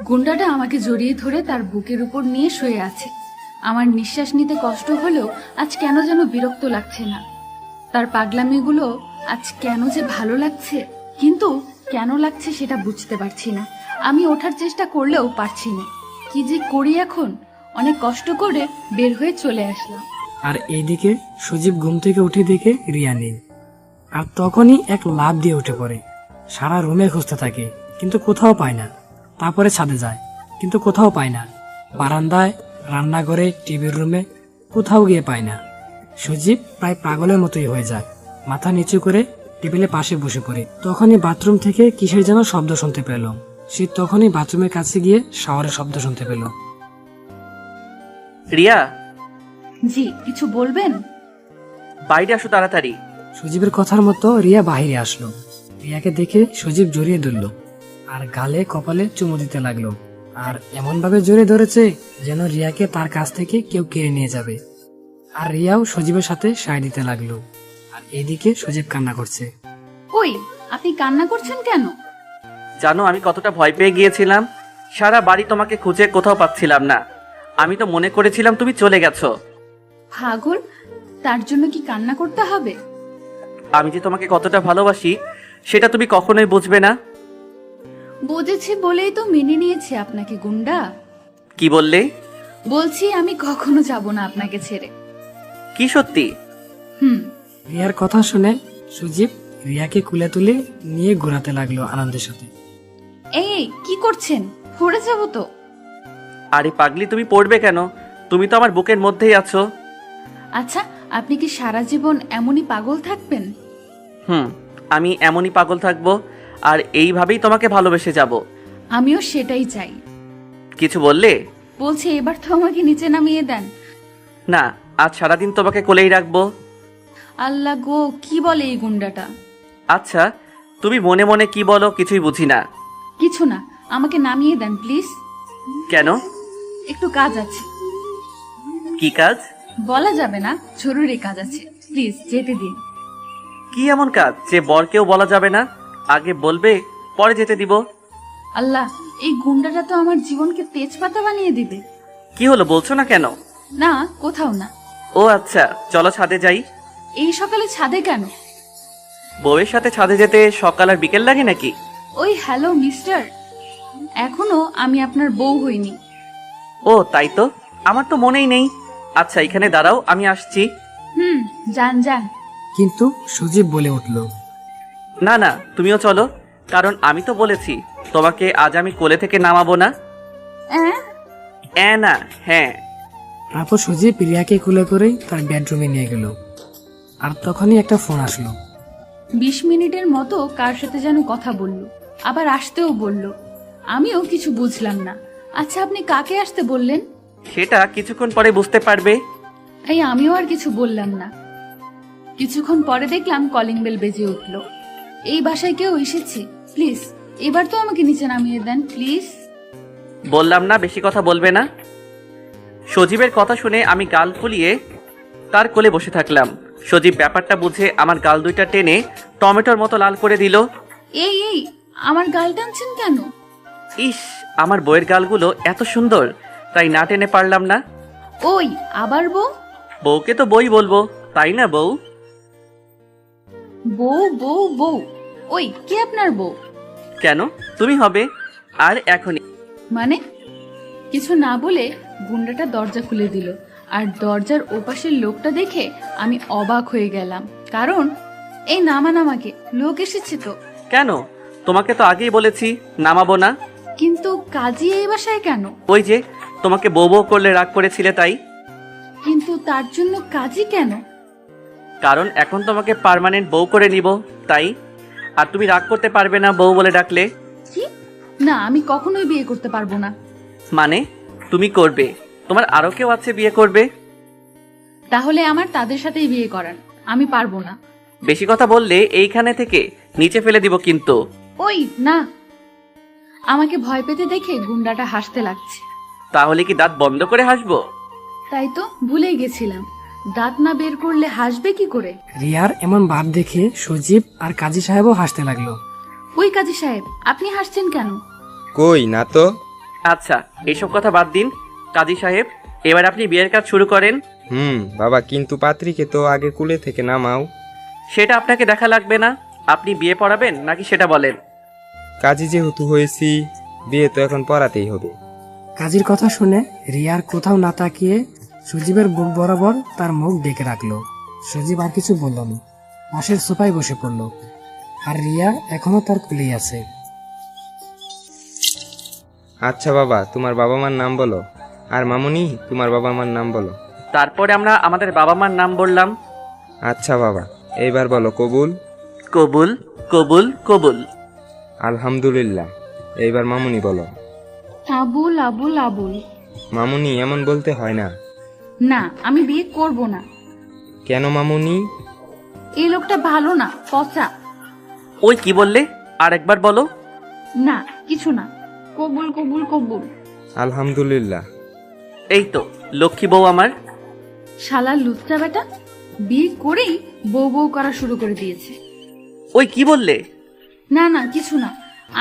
গুন্ডাটা আমাকে জড়িয়ে ধরে তার বুকের উপর নিয়ে শুয়ে আছে। আমার নিঃশ্বাস নিতে কষ্ট হলেও আজ কেন যেন বিরক্ত লাগছে না। তার পাগলামিগুলো আজ কেন যে ভালো লাগছে, কিন্তু কেন লাগছে সেটা বুঝতে পারছি না। আমি ওঠার চেষ্টা করলেও পারছি না। কি যে করি এখন, অনেক কষ্ট করে বের হয়ে চলে আসলাম। আর এইদিকে সজীব ঘুম থেকে উঠে দেখে রিয়া নেই। আর তখনই এক লাফ দিয়ে উঠে পড়ে। সারা রুমে খুঁজতে থাকে, কিন্তু কোথাও পায় না। তারপরে ছাদে যায়, কিন্তু কোথাও পায় না। বারান্দায়, রান্নাঘরে, টিভির রুমে, কোথাও গিয়ে পায় না। সজীব প্রায় পাগলের মতোই হয়ে যায়। মাথা নিচু করে টেবিলের পাশে বসে পড়ে। তখনই বাথরুম থেকে কিসের যেন শব্দ শুনতে পেল। সে তখনই বাথরুমের কাছে গিয়ে শাওয়ারের শব্দ শুনতে পেল। রিয়া, জি, কিছু বলবেন? বাইরে আসো তাড়াতাড়ি। সজীবের কথার মতো রিয়া বাহিরে আসলো। রিয়াকে দেখে সজীব জড়িয়ে ধরল আর গালে কপালে চুমু দিতে লাগলো। আর এমন ভাবে জড়িয়ে ধরেছে যেন রিয়াকে তার কাছ থেকে কেউ কেড়ে নিয়ে যাবে। আর রিয়াও সজীবের সাথে সায় দিতে লাগলো। আর এদিকে সজীব কান্না করছে। কই, আপনি কান্না করছেন কেন? জানো আমি কতটা ভয় পেয়ে গিয়েছিলাম। সারা বাড়ি তোমাকে খুঁজে কোথাও পাচ্ছিলাম না। আমি তো মনে করেছিলাম তুমি চলে গেছো। পাগল, তার জন্য কি কান্না করতে হবে? আমি যে তোমাকে কতটা ভালোবাসি সেটা তুমি কখনোই বুঝবে না। বুঝেছি বলেই তো মেনে নিয়েছি আপনাকে গুন্ডা। কি বললে? বলছি আমি কখনো যাব না আপনাকে ছেড়ে। কি সত্যি? রিয়ার কথা শুনে সজীব রিয়াকে কুলে তুলে নিয়ে ঘোরাতে লাগলো আনন্দের সাথে। এই কি করছেন? পড়ে যাব তো। আরে পাগলি, তুমি পড়বে কেন? তুমি তো আমার বুকের মধ্যেই আছো। আচ্ছা, আপনি কি সারা জীবন এমনই পাগল থাকবেন? আমি এমনই পাগল থাকবো, আর এইভাবেই তোমাকে ভালোবেসে যাব। আমিও সেটাই চাই। কিছু বললে? বলছি এবার তো আমাকে নিচে নামিয়ে দেন। না, আজ সারাদিন তোমাকে কোলেই রাখবো। আল্লাহ গো, কি বলে এই গুন্ডাটা? আচ্ছা, তুমি মনে মনে কি বলো কিছুই বুঝি না। কিছু না, আমাকে নামিয়ে দেন প্লিজ। কেন? একটু কাজ আছে। কি কাজ? বলা যাবে না, জরুরি কাজ আছে, প্লিজ যেতে দিন। কি এমন কাজ যে বরকেও বলা যাবে না? আগে বলবে, পরে যেতে দিব। আল্লাহ, এই গুন্ডাটা তো আমার জীবনকে তেজপাতা বানিয়ে দিবে। কি হলো, বলছো না কেন? না, কোথাও না। ও আচ্ছা, চলো ছাদে যাই। এই সকালে ছাদে কেন? বউয়ের সাথে ছাদে যেতে সকাল আর বিকেল লাগে নাকি? ওই হ্যালো মিস্টার, এখনো আমি আপনার বউ হইনি। ও তাই তো, আমার তো মনেই নেই। আচ্ছা এখানে দাঁড়াও, আমি আসছি। যান যান। কিন্তু সজীব বলে উঠল, না না, তুমিও চলো। কারণ আমি তো বলেছি তোমাকে আজ আমি কোলে থেকে নামাবো না। না, হ্যাঁ। তারপর সজীব রিয়াকে কুলে করেই তার বেডরুমে নিয়ে গেল। আর তখনই একটা ফোন আসলো। 20 মিনিটের মতো কার সাথে যেন কথা বলল, আবার আসতেও বলল। আমিও কিছু বুঝলাম না। আচ্ছা, আপনি কাকে আসতে বললেন? সেটা কিছুক্ষণ পরে বুঝতে পারবে। তাই আমিও আর কিছু বললাম না। কিছুক্ষণ পরে দেখলাম কলিং বেল বেজে উঠল। এই বাসায় কেউ এসেছে? প্লিজ এবার তো আমাকে নিচে নামিয়ে দেন, প্লিজ। বললাম না বেশি কথা বলবে না। সজীবের কথা শুনে আমি গাল ফুলিয়ে তার কোলে বসে থাকলাম। সজীব ব্যাপারটা বুঝে আমার গাল দুইটা টেনে টমেটোর মতো লাল করে দিল। এই এই আমার গাল টানছেন কেন? ইস, আমার বইয়ের গালগুলো এত সুন্দর, তাই না টেনে পারলাম না। ওই আবার বউ? বউকে তো বই বলবো, তাই না বউ? বউ বউ বউ? ওই কে আপনার বউ? কেন, তুমি হবে। আর এখনই মানে? কিছু না বলে গুন্ডাটা দরজা খুলে দিল। আর দরজার ওপাশের লোকটা দেখে আমি অবাক হয়ে গেলাম। কারণ এই নামান আমাকে, লোক এসেছে তো। কেন? তোমাকে তো আগেই বলেছি নামাবো না। কিন্তু কাজী এই বাসায় কেন? ওই যে তোমাকে বউ বউ করলে রাগ করেছিলে তাই। কিন্তু তার জন্য কাজী কেন? কারণ এখন তোমাকে পার্মানেন্ট বউ করে নিব তাই। আর তুমি রাগ করতে পারবে না বউ বলে ডাকলে। কি? না, আমি কখনোই বিয়ে করতে পারবো না। মানে তুমি করবে? তোমার আরো কেউ আছে বিয়ে করবে। তাহলে আমার তাদের সাথেই বিয়ে করান। আমি পারবো না। বেশি কথা বললে এইখানে থেকে নিচে ফেলে দিব কিন্তু। ওই না। আমাকে ভয় পেতে দেখে গুন্ডাটা হাসতে লাগছে। তাহলে কি দাঁত বন্ধ করে হাসবো? তাই তো ভুলেই গেছিলাম, দাঁত না বের করলে হাসবে কি করে? রিয়ার এমন ভাব দেখে সজীব আর কাজী সাহেবও হাসতে লাগলো। ওই কাজী সাহেব, আপনি হাসছেন কেন? কই না তো। আচ্ছা, এইসব কথা বাদ দিন। কাজী সাহেব, এবার আপনি বিয়ের কাজ শুরু করেন। বাবা, কিন্তু পাত্রীকে তো আগে কুলে থেকে নামাও। সেটা আপনাকে দেখা লাগবে না। আপনি বিয়ে পড়াবেন নাকি সেটা বলেন। কাজী যেহেতু হয়েছি, বিয়ে তো এখন পড়াতেই হবে। কাজীর কথা শুনে রিয়ার কোথাও না তাকিয়ে সজীবের বুক বরাবর তার মুখ ডেকে রাখলো। সজীব আর কিছু বলল না, পাশের সোফায় বসে পড়ল। আর রিয়া এখনো তার কুলেই আছে। আচ্ছা বাবা, তোমার বাবা মার নাম বলো। আর মামুনি, তোমার বাবা মার নাম বলো। তারপরে আমরা আমাদের বাবা মার নাম বললাম। আচ্ছা বাবা, এইবার বলো কবুল। কবুল কবুল কবুল। আলহামদুলিল্লাহ। এইবার মামুনি বলো। আবুল আবুল আবুল। মামুনি, এমন বলতে হয় না। না, আমি বিয়ে করব না। কেন মামুনি? এই লোকটা ভালো না, পচা। ওই কি বললে? আর একবার বলো। না, কিছু না। কবুল কবুল কবুল। আলহামদুলিল্লাহ। এই তো লক্ষ্মী বউ আমার। শালা লুচ্চা বেটা, বিয়ে করেই বউ বউ করা শুরু করে দিয়েছে। ওই কি বললে? না না, কিছু না।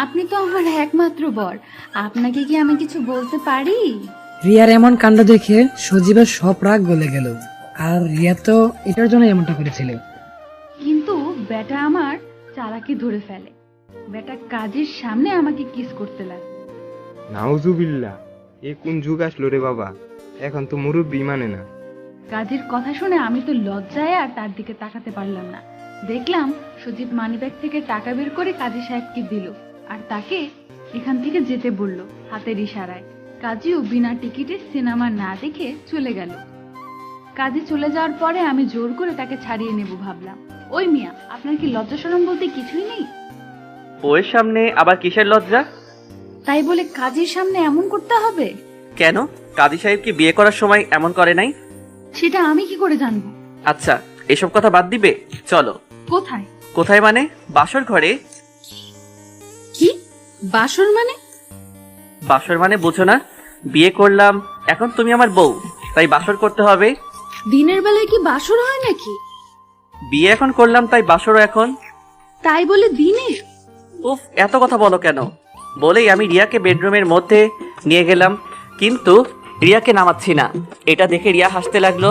আপনি তো আমার একমাত্র বর, আপনাকে কি আমি কিছু বলতে পারি? রিয়ার এমন কাণ্ড দেখে সজীবের সব রাগ গলে গেল। আর রিয়া তো এটার জন্য এমনটা করেছিল। কিন্তু বেটা আমার চালাকি ধরে ফেলে। বেটা কাজের সামনে আমাকে কিস করতে লাগে। নাউজুবিল্লাহ, এ কোন যুগ আসলো রে বাবা! এখন তো মুরব্বি মানে না। কাজের কথা শুনে আমি তো লজ্জায় আর তার দিকে তাকাতে পারলাম না। দেখলাম সজীব মানিব্যাগ থেকে টাকা বের করে কাজী সাহেবকে দিল আর তাকে এখান থেকে যেতে বলল হাতের ইশারায়। কাজীও বিনা টিকিটে সিনেমা না দেখে চলে গেল। কাজী চলে যাওয়ার পরে আমি জোর করে তাকে ছাড়িয়ে নেব ভাবলাম। ওই মিয়া, আপনার কি লজ্জা শরম বলতে কিছুই নেই? বউয়ের সামনে আবার কিসের লজ্জা? তাই বলে কাজীর সামনে এমন করতে হবে? কেন, কাজী সাহেব কি বিয়ে করার সময় এমন করে নাই? সেটা আমি কি করে জানবো? আচ্ছা, এসব কথা বাদ দিবে, চলো। কোথায়? কোথায় মানে? বাসর ঘরে। কি বাসর মানে? বাসর মানে বুঝো না? বিয়ে করলাম, এখন তুমি আমার বউ, তাই বাসর করতে হবে। দিনের বেলায় কি বাসর হয় নাকি? বিয়ে এখন করলাম তাই বাসরও এখন। তাই বলে দিনে? উফ, এত কথা বলো কেন? বলেই আমি রিয়াকে বেডরুমের মধ্যে নিয়ে গেলাম, কিন্তু রিয়াকে নামাচ্ছি না। এটা দেখে রিয়া হাসতে লাগলো।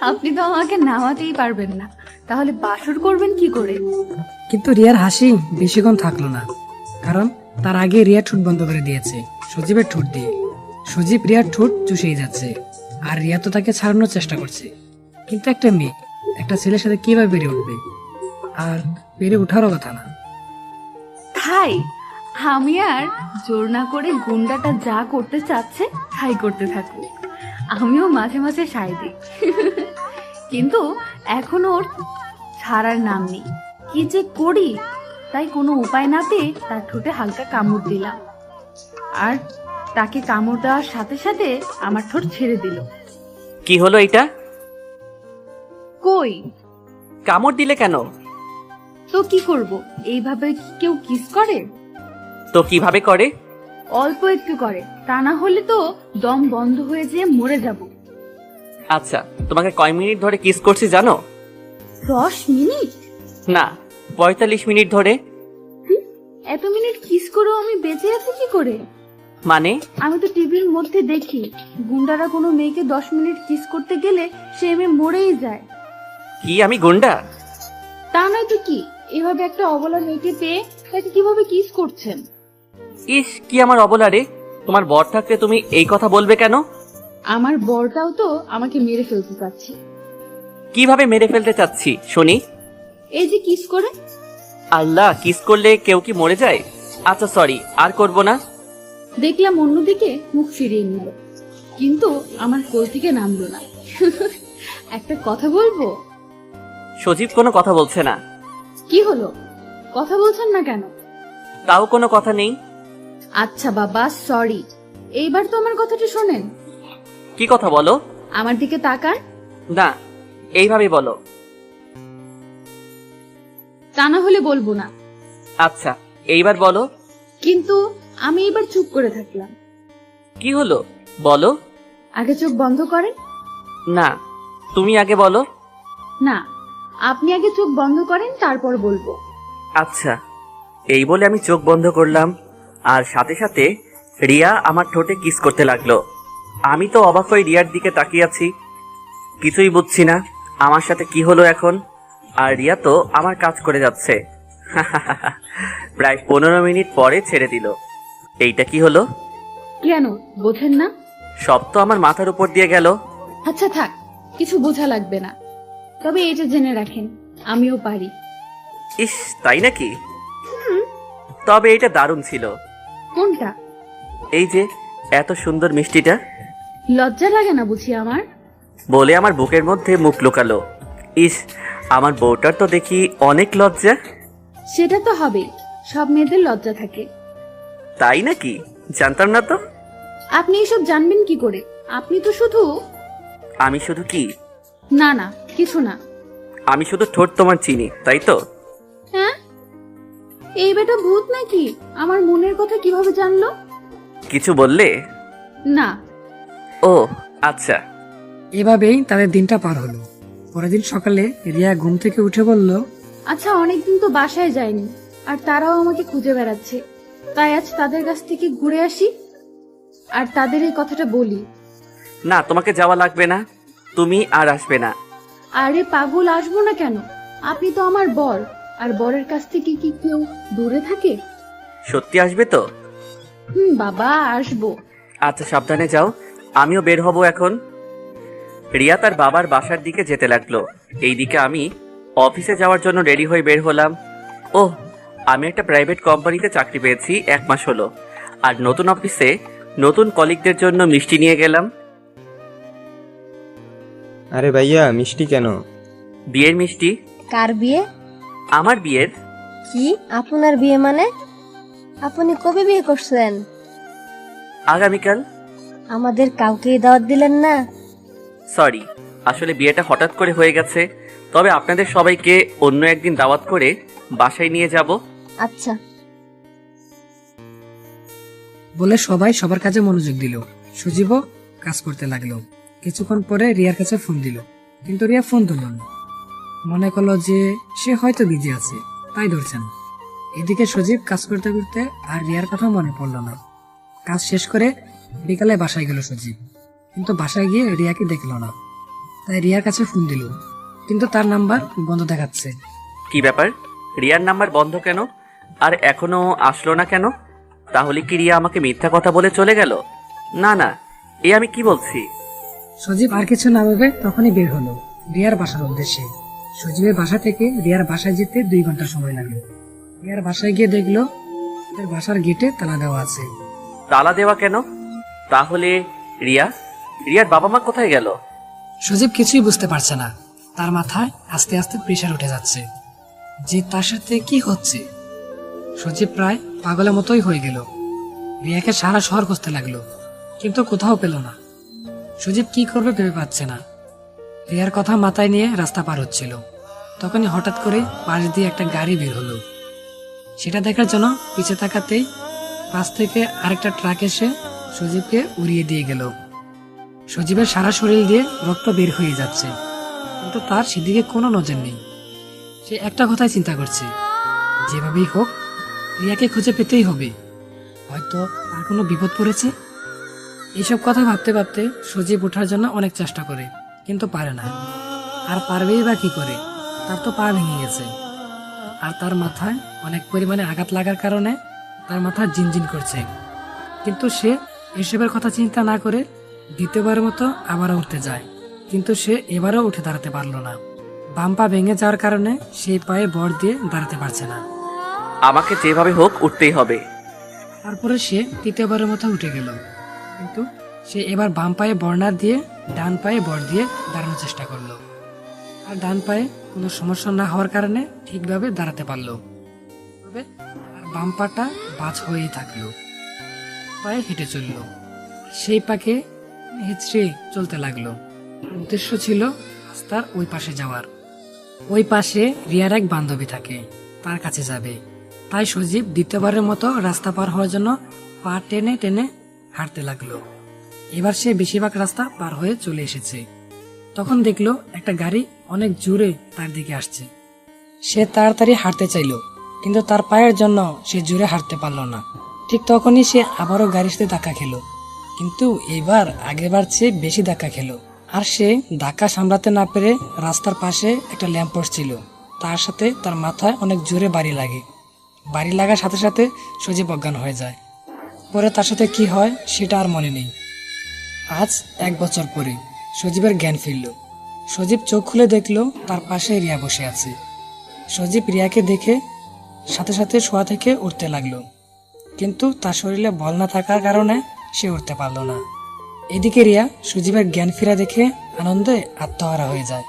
আপনি তো আমাকে নামাতেই পারবেন না, তাহলে বাসর করবেন কি করে? কিন্তু রিয়ার হাসি বেশিক্ষণ থাকলো না, কারণ তার আগে রিয়া ঠোঁট বন্ধ করে দিয়েছে সজীবের ঠোঁট দিয়ে। সজীব রিয়ার ঠোঁট চুষেই যাচ্ছে, আর রিয়া তো তাকে ছাড়ানোর চেষ্টা করছে। কিন্তু একটা মেয়ে একটা ছেলের সাথে কিভাবে বেড়ে উঠবে? আর বেড়ে ওঠারও কথা না। তাই আমি আর জোর না করে গুন্ডাটা যা করতে চাচ্ছে তাই করতে থাকুক। আমিও মাঝে মাঝে সায় দিই। কিন্তু এখনো ওর ছাড়ার নাম নেই। কি যে করি, তাই কোনো উপায় না পেয়ে তার ঠোঁটে হালকা কামড় দিলাম, আর তাকে কামড় দেওয়ার সাথে সাথে আমার ঠোঁট ছেড়ে দিল। কি হলো এটা? কই, কামড় দিলে কেন? তো কি করব? এইভাবে কি কেউ কিস করে? তো কিভাবে করে? অল্প একটু করে, তা না হলে তো দম বন্ধ হয়ে যেয়ে মরে যাব। আচ্ছা, তোমাকে কয় মিনিট ধরে কিস করছি জানো? 10 মিনিট? না, 45 মিনিট ধরে। এত মিনিট কিস করেও আমি বেঁচে আছি কি করে? মানে? আমি তো টিভির মধ্যে দেখি গুন্ডারা কোনো মেয়েকে 10 মিনিট কিস করতে গেলে সে মেয়ে মরেই যায়। কি আমি গুন্ডা? তা নয় তো কি, এভাবে একটা অবলা মেয়েকে পেয়ে তাকে কিভাবে কিস করছেন? ইস, কি আমার অবলা রে। তোমার বর থাকতে তুমি এই কথা বলবে কেন? আমার বরটাও তো আমাকে মেরে ফেলতে চাচ্ছে। কিভাবে মেরে ফেলতে চাচ্ছি শুনি? এই যে কিস করে। আল্লাহ, কিস করলে কেউ কি মরে যায়? আচ্ছা সরি, আর করব না। দেখলাম অন্যদিকে মুখ ফিরিয়ে নিল, কিন্তু আমার কোল থেকে নামলো না। একটা কথা বলবো? সজীব কোনো কথা বলছে না। কি হলো, কথা বলছেন না কেন? তাও কোনো কথা নেই। আচ্ছা বাবা, সরি। এইবার তো আমার কথাটা শোনেন। কি কথা বলো? আমার দিকে তাকান। না, এইভাবে বলো। তা না হলে বলবো না। আচ্ছা, এইবার বলো। কিন্তু আমি এবার চুপ করে থাকলাম। কি হলো বলো। আগে চোখ বন্ধ করেন। না, তুমি আগে বলো। না, আপনি আগে চোখ বন্ধ করেন, তারপর বলবো। আচ্ছা, এই বলে আমি চোখ বন্ধ করলাম, আর সাথে সাথে রিয়া আমার ঠোঁটে কিস করতে লাগলো। আমি তো অবাক হয়ে রিয়ার দিকে তাকিয়ে আছি, কিছুই বুঝছি না আমার সাথে কি হলো এখন। আর রিয়া তো আমার কাজ করে যাচ্ছে। প্রায় 15 মিনিট পরে ছেড়ে দিল। এইটা কি হলো? কেন বোঝেন না? সব তো আমার মাথার উপর দিয়ে গেল। আচ্ছা থাক, কিছু বোঝা লাগবে না। তবে এটা জেনে রাখেন, আমিও পারি। ইস, তাই নাকি? তবে এটা দারুণ ছিল। কোনটা? এই যে এত সুন্দর মিষ্টিটা। লজ্জা লাগে না বুঝি আমার? বলে আমার বুকের মধ্যে মুখ লুকালো। ইস, আমার বউটার তো দেখি অনেক লজ্জা। সেটা তো হবে, সব মেয়েদের লজ্জা থাকে। তাই নাকি? জানতাম না তো। আপনি এসব জানবেন কি করে? আপনি তো শুধু... আমি শুধু কি? না না, কিছু না। আমি শুধু ঠোঁট তোমার চিনি, তাই তো? হ্যাঁ, এই বেটা ভূত নাকি? আমার মনের কথা কিভাবে জানলো? কিছু বললে? না। ও আচ্ছা। এভাবেই তাদের দিনটা পার হলো। পরের দিন সকালে রিয়া ঘুম থেকে উঠে বলল, আচ্ছা, অনেকদিন তো বাসায় যায়নি, আর তারাও আমাকে খুঁজে বেড়াচ্ছে, তাই আজ তাদের কাছ থেকে ঘুরে আসি আর তাদের এই কথাটা বলি। না, তোমাকে যাওয়া লাগবে না, তুমি আর আসবে না। আরে পাগল, আসবো না কেন? আপনি তো আমার বর, আর বরের কাছ থেকে কি কেউ দূরে থাকে? সত্যি আসবে তো? বাবা, আসবো। আচ্ছা, সাবধানে যাও, আমিও বের হব এখন। রিয়া তার বাবার বাসার দিকে যেতে লাগলো। এইদিকে আমি অফিসে যাওয়ার জন্য রেডি হয়ে বের হলাম। ওহ, আমি একটা প্রাইভেট কোম্পানিতে চাকরি পেয়েছি, 1 মাস হলো। আর নতুন অফিসে নতুন কলিগদের জন্য মিষ্টি নিয়ে গেলাম। আরে ভাইয়া, মিষ্টি কেন? বিয়ের মিষ্টি। কার বিয়ে? আমার বিয়ের। কি আপনার বিয়ে মানে? আপনি কবে বিয়ে করছেন? আগামীকাল। আমাদের কাউকে দাওয়াত দিলেন না? সরি, আসলে বিয়েটা হঠাৎ করে হয়ে গেছে। তবে আপনাদের সবাইকে অন্য একদিন দাওয়াত করে বাসায় নিয়ে যাব। আচ্ছা। বলে সবাই সবার কাজে মনোযোগ দিল। সুজীবও কাজ করতে লাগলো। কিছুক্ষণ পরে রিয়ার কাছে ফোন দিল, কিন্তু রিয়া ফোন তুলল না। মনে করলো যে সে হয়তো বিজি আছে, তাই ধরছে না। এদিকে সজীব কাজ করতে করতে আর রিয়ার কথা মনে পড়লো না। কাজ শেষ করে বিকালে বাসায় গেল সজীব, কিন্তু বাসায় গিয়ে রিয়াকে দেখলো না। তাই রিয়ার কাছে ফোন দিল, কিন্তু তার নাম্বার বন্ধ দেখাচ্ছে। কি ব্যাপার, রিয়ার নাম্বার বন্ধ কেন? আর এখনো আসলো না কেন? তাহলে কি রিয়া আমাকে মিথ্যা কথা বলে চলে গেল? না না, এ আমি কি বলছি? সজীব আর কিছু না ভেবে তখনই বের হলো রিয়ার বাসার উদ্দেশ্যে। সজীবের বাসা থেকে রিয়ার বাসায় যেতে 2 ঘন্টা সময় লাগলো। রিয়ার বাসায় গিয়ে দেখলো তাদের বাসার গেটে তালা দেওয়া আছে। তালা দেওয়া কেন? তাহলে রিয়ার বাবা মা কোথায় গেল? সজীব কিছুই বুঝতে পারছে না। তার মাথায় আস্তে আস্তে প্রেশার উঠে যাচ্ছে যে তার সাথে কি হচ্ছে। সজীব প্রায় পাগলের মতোই হয়ে গেল। রিয়াকে সারা শহর খুঁজতে লাগলো, কিন্তু কোথাও পেল না। সজীব কি করবে ভেবে পাচ্ছে না। রিয়ার কথা মাথায় নিয়ে রাস্তা পার হচ্ছিল, তখনই হঠাৎ করে পাশ দিয়ে একটা গাড়ি বের হলো। সেটা দেখার জন্য পিছে তাকাতেই পাশ থেকে আরেকটা ট্রাক এসে সজীবকে উড়িয়ে দিয়ে গেল। সজীবের সারা শরীর দিয়ে রক্ত বের হয়ে যাচ্ছে, কিন্তু তার সেদিকে কোনো নজর নেই। সে একটা কথাই চিন্তা করছে, যেভাবেই হোক রিয়াকে খুঁজে পেতেই হবে, হয়তো তার কোনো বিপদ পড়েছে। এইসব কথা ভাবতে ভাবতে সজীব ওঠার জন্য অনেক চেষ্টা করে, কিন্তু পারে না। আর পারবেই বা কি করে, তার তো পা ভেঙে গেছে। আর তার মাথায় অনেক পরিমাণে আঘাত লাগার কারণে তার মাথা জিনজিন করছে। কিন্তু সে এসবের কথা চিন্তা না করে দ্বিতীয়বারের মতো আবারও উঠতে যায়, কিন্তু সে এবারও উঠে দাঁড়াতে পারল না। বাম পা ভেঙে যাওয়ার কারণে সেই পায়ে ভর দিয়ে দাঁড়াতে পারছে না। আমাকে যেভাবে হোক উঠতেই হবে। তারপরে সে তৃতীয়বারের মতো উঠে গেল, কিন্তু সে এবার বাম পায়ে ভর না দিয়ে ডান পায়ে ভর দিয়ে দাঁড়ানোর চেষ্টা করলো। আর ডান পায়ে কোনো সমস্যা না হওয়ার কারণে ঠিকভাবে দাঁড়াতে পারলো। তবে আর বাম পাটা বাজ হয়েই থাকলো। পায়ে হেঁটে চলল, সেই পাকে হেঁচড়ে চলতে লাগলো। উদ্দেশ্য ছিল রাস্তার ওই পাশে যাওয়ার। ওই পাশে রিয়ার এক বান্ধবী থাকে, তার কাছে যাবে। তাই সজীব দ্বিতীয়বারের মতো রাস্তা পার হওয়ার জন্য পা টেনে টেনে হাঁটতে লাগলো। এবার সে বেশিরভাগ রাস্তা পার হয়ে চলে এসেছে। তখন দেখলো একটা গাড়ি অনেক জোরে তার দিকে আসছে। সে তাড়াতাড়ি হাঁটতে চাইলো, কিন্তু তার পায়ের জন্য সে জোরে হাঁটতে পারলো না। ঠিক তখনই সে আবারও গাড়ির সাথে ধাক্কা খেলো, কিন্তু এবার আগেরবার চেয়ে বেশি ধাক্কা খেলো। আর সে ধাক্কা সামলাতে না পেরে রাস্তার পাশে একটা ল্যাম্পপোস্ট ছিল, তার সাথে তার মাথায় অনেক জোরে বাড়ি লাগে। বাড়ি লাগার সাথে সাথে সজীব অজ্ঞান হয়ে যায়। পরে তার সাথে কি হয় সেটা আর মনে নেই। আজ 1 বছর পরে সজীবের জ্ঞান ফিরল। সজীব চোখ খুলে দেখলো তার পাশে রিয়া বসে আছে। সজীব রিয়াকে দেখে সাথে সাথে শোয়া থেকে উঠতে লাগলো, কিন্তু তার শরীরে বল না থাকার কারণে সে উঠতে পারল না। এদিকে রিয়া সজীবের জ্ঞান ফেরা দেখে আনন্দে আত্মহারা হয়ে যায়।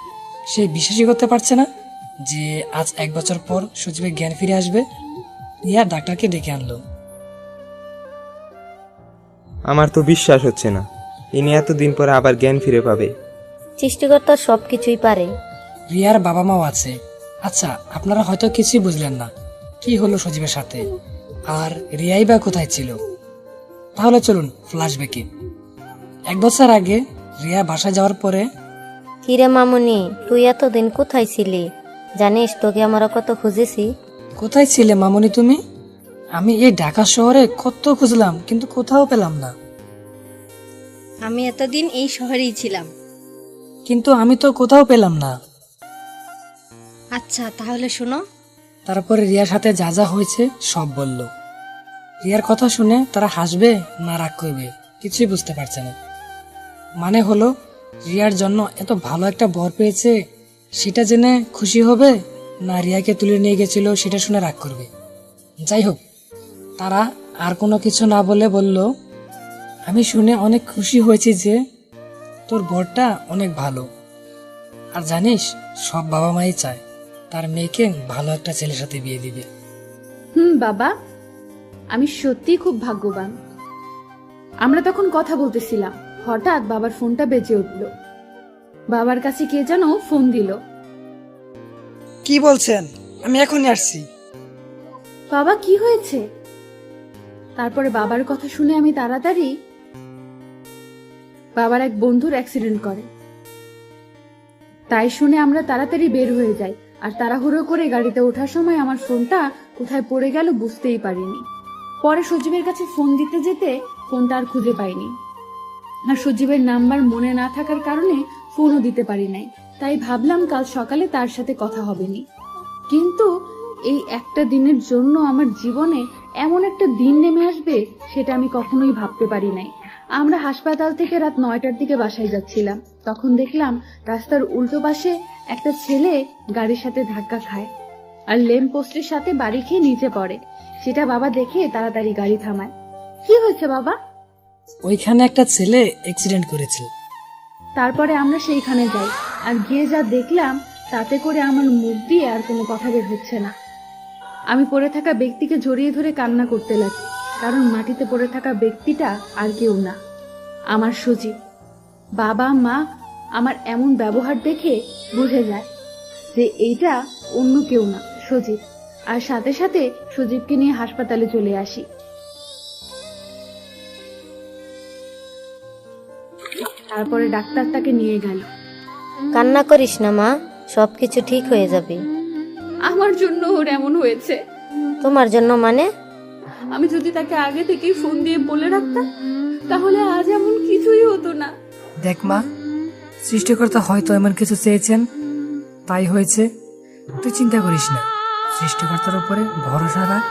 সে বিশ্বাসই করতে পারছে না যে আজ 1 বছর পর সজীবের জ্ঞান ফিরে আসবে। রিয়া ডাক্তারকে ডেকে আনলো। আমার তো বিশ্বাস হচ্ছে না, ইনি এতদিন পরে আবার জ্ঞান ফিরে পাবে। সৃষ্টিকর্তা সবকিছুই পারে। রিয়ার বাবা মাও আছে। আচ্ছা, আপনারা হয়তো কিছুই বুঝলেন না কি হলো সজীবের সাথে, আর রিয়াই বা কোথায় ছিল। তাহলে চলুন ফ্ল্যাশব্যাকে। 1 বছর আগে রিয়া বাসায় যাওয়ার পরে, কিরে মামুনি, তুই এতদিন কোথায় ছিলি? জানিস তোকে আমরা কত খুঁজেছি। কোথায় ছিলে মামুনি তুমি? আমি এই ঢাকা শহরে কত খুঁজলাম, কিন্তু কোথাও পেলাম না। আমি এতদিন এই শহরেই ছিলাম। কিন্তু আমি তো কোথাও পেলাম না। আচ্ছা তাহলে শোনো। তারপরে রিয়ার সাথে যা যা হয়েছে সব বলল। রিয়ার কথা শুনে তারা হাসবে না রাগ করবে কিছুই বুঝতে পারছে না। মানে হলো রিয়ার জন্য এত ভালো একটা বর পেয়েছে সেটা জেনে খুশি হবে, না রিয়াকে তুলে নিয়ে গেছিল সেটা শুনে রাগ করবে। যাই হোক, তারা আর কোনো কিছু না বলে বলল, আমি শুনে অনেক খুশি হয়েছি যে তোর বরটা অনেক ভালো। আর জানিস, সব বাবা মাই চায় তার মেয়েকে ভালো একটা ছেলের সাথে বিয়ে দিবে। বাবা, আমি সত্যিই খুব ভাগ্যবান। আমরা তখন কথা বলতেছিলাম, হঠাৎ বাবার ফোনটা বেজে উঠলো। বাবার কাছে কে যেন ফোন দিল। কি বলছেন? আমি এখনই আসছি। বাবা, কি হয়েছে? তারপরে বাবার কথা শুনে আমি তাড়াতাড়ি, বাবার এক বন্ধুর অ্যাক্সিডেন্ট করে, তাই শুনে আমরা তাড়াতাড়ি বের হয়ে যাই। আর তাড়াহুড়ো করে গাড়িতে ওঠার সময় আমার ফোনটা কোথায় পড়ে গেল বুঝতেই পারিনি। পরে সজীবের কাছে ফোন দিতে যেতে ফোনটা আর খুঁজে পাইনি। আর সজীবের নাম্বার মনে না থাকার কারণে ফোনও দিতে পারি নাই। তাই ভাবলাম কাল সকালে তার সাথে কথা হবেনি। কিন্তু এই একটা দিনের জন্য আমার জীবনে এমন একটা দিন নেমে আসবে সেটা আমি কখনোই ভাবতে পারি নাই। আমরা হাসপাতাল থেকে রাত 9টার দিকে বাসায় যাচ্ছিলাম, তখন দেখলাম রাস্তার উল্টো পাশে একটা ছেলে গাড়ির সাথে ধাক্কা খায়। আর ল্যাম্প পোস্টের সাথে বাড়ি খেয়ে নিচে পড়ে। সেটা বাবা দেখে তাড়াতাড়ি গাড়ি থামায়। কি হয়েছে বাবা? ওইখানে একটা ছেলে অ্যাক্সিডেন্ট করেছে। তারপরে আমরা সেইখানে যাই, আর গিয়ে যা দেখলাম তাতে করে আমার মুখ দিয়ে আর কোনো কথা বের হচ্ছে না। আমি পড়ে থাকা ব্যক্তিকে জড়িয়ে ধরে কান্না করতে লাগি, কারণ মাটিতে পড়ে থাকা ব্যক্তিটা আর কেউ না, আমার সজীব। বাবা মা আমার এমন ব্যবহার দেখে বুঝে যায় যে এইটা অন্য কেউ না, সজীব। আর সাথে সাথে সজীবকে নিয়ে হাসপাতালে চলে আসি। তারপরে ডাক্তার তাকে নিয়ে গেল। কান্না করিস না মা, সবকিছু ঠিক হয়ে যাবে। আমার জন্য ওর এমন হয়েছে। তোমার জন্য মানে? আমি যদি তাকে আগে থেকেই ফোন দিয়ে বলে রাখতাম তাহলে আজ এমন কিছুই হতো না। দেখ মা, সৃষ্টিকর্তা হয়তো এমন কিছু চেয়েছেন, তাই হয়েছে। তুই চিন্তা করিস না, সৃষ্টিকর্তার উপরে ভরসা রাখ,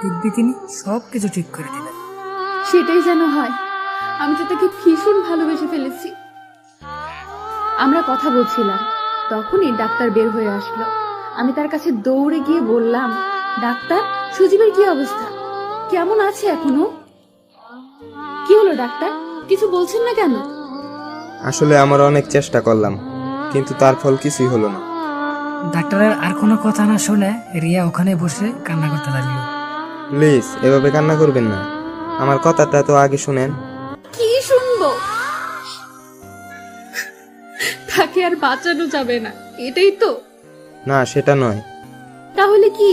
দেখবি তিনি সব কিছু ঠিক করে দিবেন। সেটাই যেন হয়। আমি তো তাকে ভীষণ ভালোবেসে ফেলেছি। আমরা কথা বলছিলাম, তখনই ডাক্তার বের হয়ে আসলো। আমি তার কাছে দৌড়ে গিয়ে বললাম, ডাক্তার, সজীবের কি অবস্থা? কেমন আছে এখনো? কি হলো ডাক্তার, কিছু বলছেন না কেন? আসলে আমরা অনেক চেষ্টা করলাম, কিন্তু তার ফল কিছুই হলো না। ডাক্তারের আর কোনো কথা না শুনে রিয়া ওখানে বসে কান্না করতে লাগলো। প্লিজ এভাবে কান্না করবেন না, আমার কথাটা তো আগে শুনেন। কি শুনবো? তাকে আর বাঁচানো যাবে না, এটাই তো? না, সেটা নয়। তাহলে কি?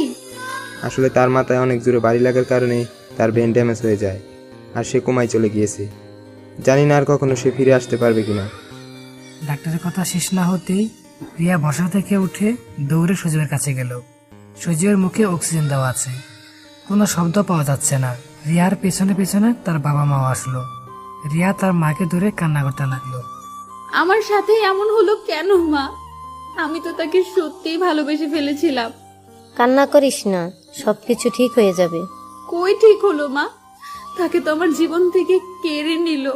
আসলে তার মাথায় অনেক জোরে বাড়ি লাগার কারণে তার ব্রেন ড্যামেজ হয়ে যায়, আর সে কোমায় চলে গিয়েছে। জানি না আর কখনো সে ফিরে আসতে পারবে কিনা। ডাক্তারের কথা শেষ না হতেই রিয়া বসা থেকে উঠে দৌড়ে সজীবের কাছে গেল। সজীবের মুখে অক্সিজেন দেওয়া আছে, কোনো শব্দ পাওয়া যাচ্ছে না। রিয়ার পেছনে পেছনে তার বাবা মাও আসলো। রিয়া তার মাকে ধরে কান্না করতে লাগলো। আমার সাথে এমন হলো কেন মা? আমি তো তাকে সত্যিই ভালোবেসে ফেলেছিলাম। কান্না করিস না, সবকিছু ঠিক হয়ে যাবে। কই ঠিক হলো মা? তাকে তো আমার জীবন থেকে কেড়ে নিল।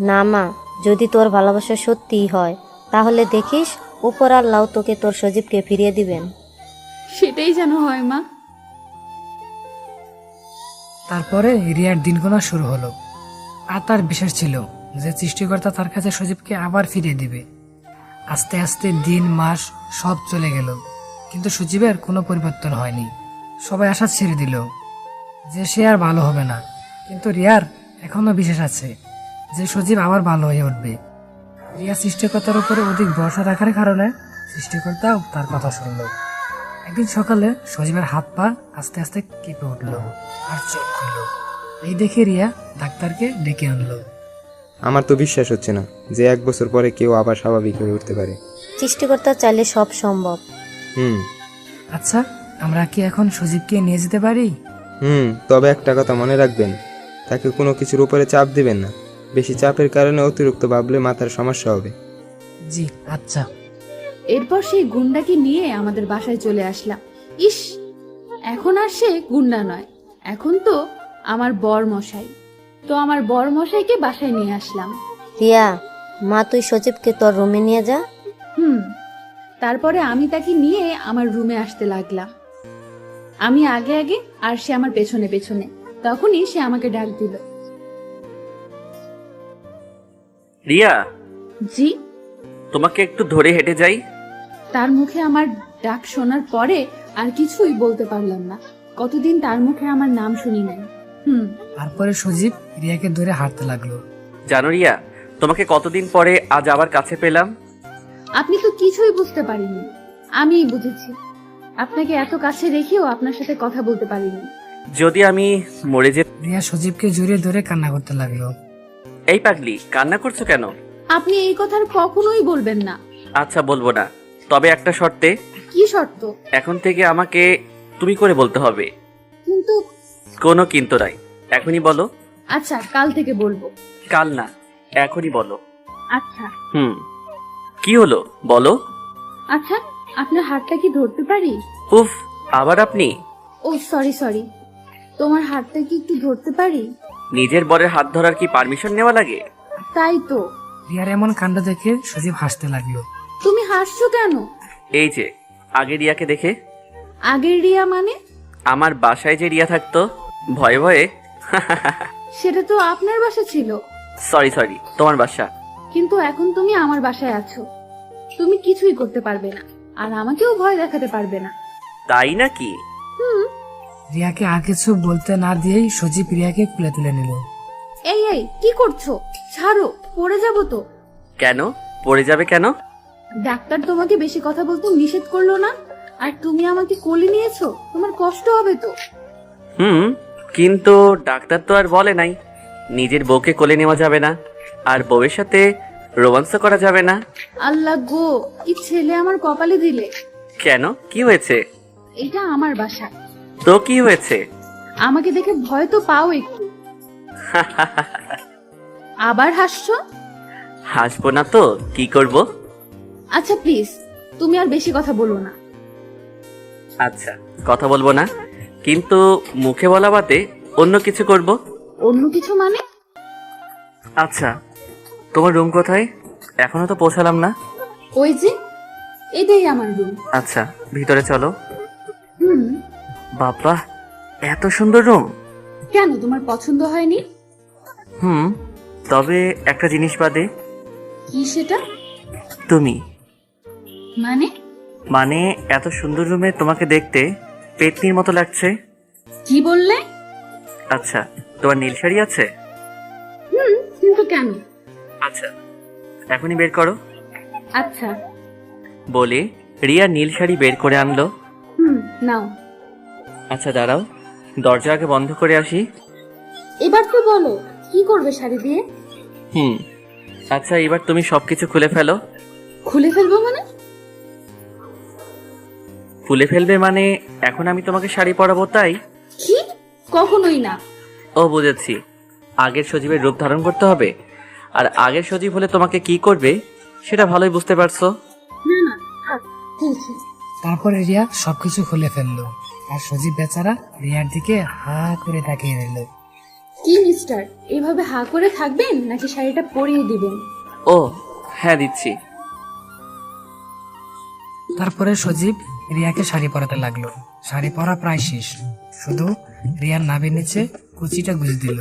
না মা, যদি তোর ভালোবাসা সত্যিই হয় তাহলে দেখিস উপর আল্লাহ তোকে তোর সজীবকে ফিরিয়ে দিবেন। সেটাই যেন হয় মা। তারপরে রিয়ার দিন গোনা শুরু হলো। আর তার বিশ্বাস ছিল যে সৃষ্টিকর্তা তার কাছে সজীবকে আবার ফিরিয়ে দিবে। আস্তে আস্তে দিন মাস সব চলে গেল, কিন্তু সজীবের কোনো পরিবর্তন হয়নি। সবাই আশা ছেড়ে দিল যে সে আর ভালো হবে না, কিন্তু রিয়ার এখনো বিশ্বাস আছে যে সজীব আবার ভালো হয়ে উঠবে। রিয়া সৃষ্টিকর্তার উপরে অধিক ভরসা রাখার কারণে সৃষ্টিকর্তাও তার কথা শুনল। একদিন সকালে সজীবের হাত পা আস্তে আস্তে কেঁপে উঠল আর চোখ খুলল। এই দেখে রিয়া ডাক্তারকে ডেকে আনলো। আমার তো বিশ্বাস হচ্ছে না যে 1 বছর পরে কেউ আবার স্বাভাবিক হয়ে উঠতে পারে। সৃষ্টিকর্তা চাইলে সব সম্ভব। আচ্ছা, আমরা কি এখন সজীবকে নিয়ে যেতে পারি? তবে একটা কথা মনে রাখবেন, তাকে কোনো কিছুর উপরে চাপ দিবেন না। বেশি চাপের কারণে অতিরিক্ত ভাবলে মাথার সমস্যা হবে। জি আচ্ছা। এরপর সেই গুন্ডাকে নিয়ে আমাদের বাসায় চলে আসলাম। ইস, এখন আর সে গুন্ডা নয়, এখন তো আমার বর মশাই। তো আমার বর মশাইকে বাসায় নিয়ে আসলাম। রিয়া, মা তুই সজীবকে তোর রুমে নিয়ে যা। তারপরে আমি তাকে নিয়ে আমার রুমে আসতে লাগলাম। আমি আগে আগে আর সে আমার পেছনে পেছনে। তখনই সে আমাকে ডাক দিল। রিয়া, জি। তোমাকে একটু ধরে হেঁটে যাই। তার মুখে আমার ডাক শোনার পরে আর কিছুই বলতে পারলাম না। কতদিন তার মুখে আমার নাম শুনি নাই। তারপরে সজীব রিয়াকে ধরে হাঁটতে লাগলো। জানো রিয়া, তোমাকে কতদিন পরে আজ আবার কাছে পেলাম। আপনি তো কিছুই বুঝতে পারিনি, আমিই বুঝেছি। আপনাকে এত কাছে রেখেও আপনার সাথে কথা বলতে পারিনি। যদি আমি মরে যে। রিয়া সজীবকে জড়িয়ে ধরে কান্না করতে লাগলো। এই পাগলি, কান্না করছো কেন? আপনি এই কথা আর কখনোই বলবেন না। আচ্ছা, বলবো না, তবে একটা শর্তে। কি শর্ত? এখন থেকে আমাকে তুমি করে বলতে হবে। কিন্তু। কোনো কিন্তু নাই, এখনই বলো। আচ্ছা, কাল থেকে বলবো। কাল না, এখনই বলো। আচ্ছা। কি হলো বলো। আচ্ছা, আপনার হাতটা কি ধরতে পারি? উফ, আবার আপনি? ও সরি, তোমার হাতটা কি একটু ধরতে পারি? নিজের বরের হাত ধরার কি পারমিশন নেওয়া লাগে? তাই তো। রিয়ার এমন কাণ্ড দেখে সজীব হাসতে লাগলো। তুমি হাসছো কেন? এই যে, আগে রিয়াকে দেখে। আগের রিয়া মানে? আমার বাসায় যে রিয়া থাকতো ভয়ে ভয়ে। সেটা তো আপনার বাসা ছিল, সরি তোমার বাসা। কিন্তু এখন তুমি আমার বাসায় আছো। তুমি কিছুই করতে পারবে না, আর আমাকেও ভয় দেখাতে পারবে না। তাই নাকি? রিয়াকে আর কিছু বলতে না দিয়েই সজীব রিয়াকে খুলে তুলে নিল। এই এই কি করছো? ছাড়ো, পড়ে যাবো তো। কেন পড়ে যাবে কেন? ডাক্তার তোমাকে বেশি কথা বলতে নিষেধ করলো না? আর তুমি আমাকে কোলে নিয়েছো, তোমার কষ্ট হবে তো। কিন্তু ডাক্তার তো আর বলে নাই নিজের বউকে কোলে নেওয়া যাবে না, আর বউয়ের সাথে রোমান্স করা যাবে না। আল্লাহ গো, কি ছেলে আমার কপালে দিলে। কেন কি হয়েছে? এটা আমার বাসা। তো কি হয়েছে? আমাকে দেখে ভয় তো পাও একটু। আবার হাসছো? হাসবো না তো কি করব? আচ্ছা প্লিজ, তুমি আর বেশি কথা বলো না। আচ্ছা কথা বলবো না, কিন্তু মুখে বলা বাদে অন্য কিছু করব। অন্য কিছু মানে? আচ্ছা তোমার রুম কোথায়? এখনো তো পৌঁছালাম না। ওই যে, এটাই আমার রুম। আচ্ছা ভিতরে চলো। হুম। বাবা এত সুন্দর রুম। কেন, তোমার পছন্দ হয়নি? তবে একটা জিনিস বাদে। কি সেটা? তুমি। মানে? মানে এত সুন্দর রুমে তোমাকে দেখতে পেতনির মতো লাগছে। কি বললে? আচ্ছা তোমার নীল শাড়ি আছে? কিন্তু কেন? আচ্ছা এখনই বের করো। আচ্ছা। বলে রিয়া নীল শাড়ি বের করে আনলো। নাও। আচ্ছা দাঁড়াও, দরজা আগে বন্ধ করে আসি। এবার তো বলো, কি করবে শাড়ি দিয়ে? আচ্ছা এবার তুমি সবকিছু খুলে ফেলো। খুলে ফেলবো মানে? খুলে ফেলবে মানে এখন আমি তোমাকে শাড়ি পরাবো তাই? কি? কখনোই না। ও বুঝেছি, আগের সজীবের রূপ ধারণ করতে হবে। আর আগের সজীব হলে তোমাকে কি করবে সেটা ভালোই বুঝতে পারছো। না না, থাক, খুলছি। তারপরে রিয়া সবকিছু খুলে ফেললো, আর সজীব বেচারা রিয়ার দিকে হা করে তাকিয়ে রইল। কি মিস্টার, এভাবে হা করে থাকবেন নাকি শাড়িটা পরিয়ে দিবেন? ও হ্যাঁ দিচ্ছি। তারপরে সজীব রিয়াকে শাড়ি পরাতে লাগলো। শাড়ি পরা প্রায় শেষ, শুধু রিয়ার নাভির নিচে কুচিটা গুঁজে দিল,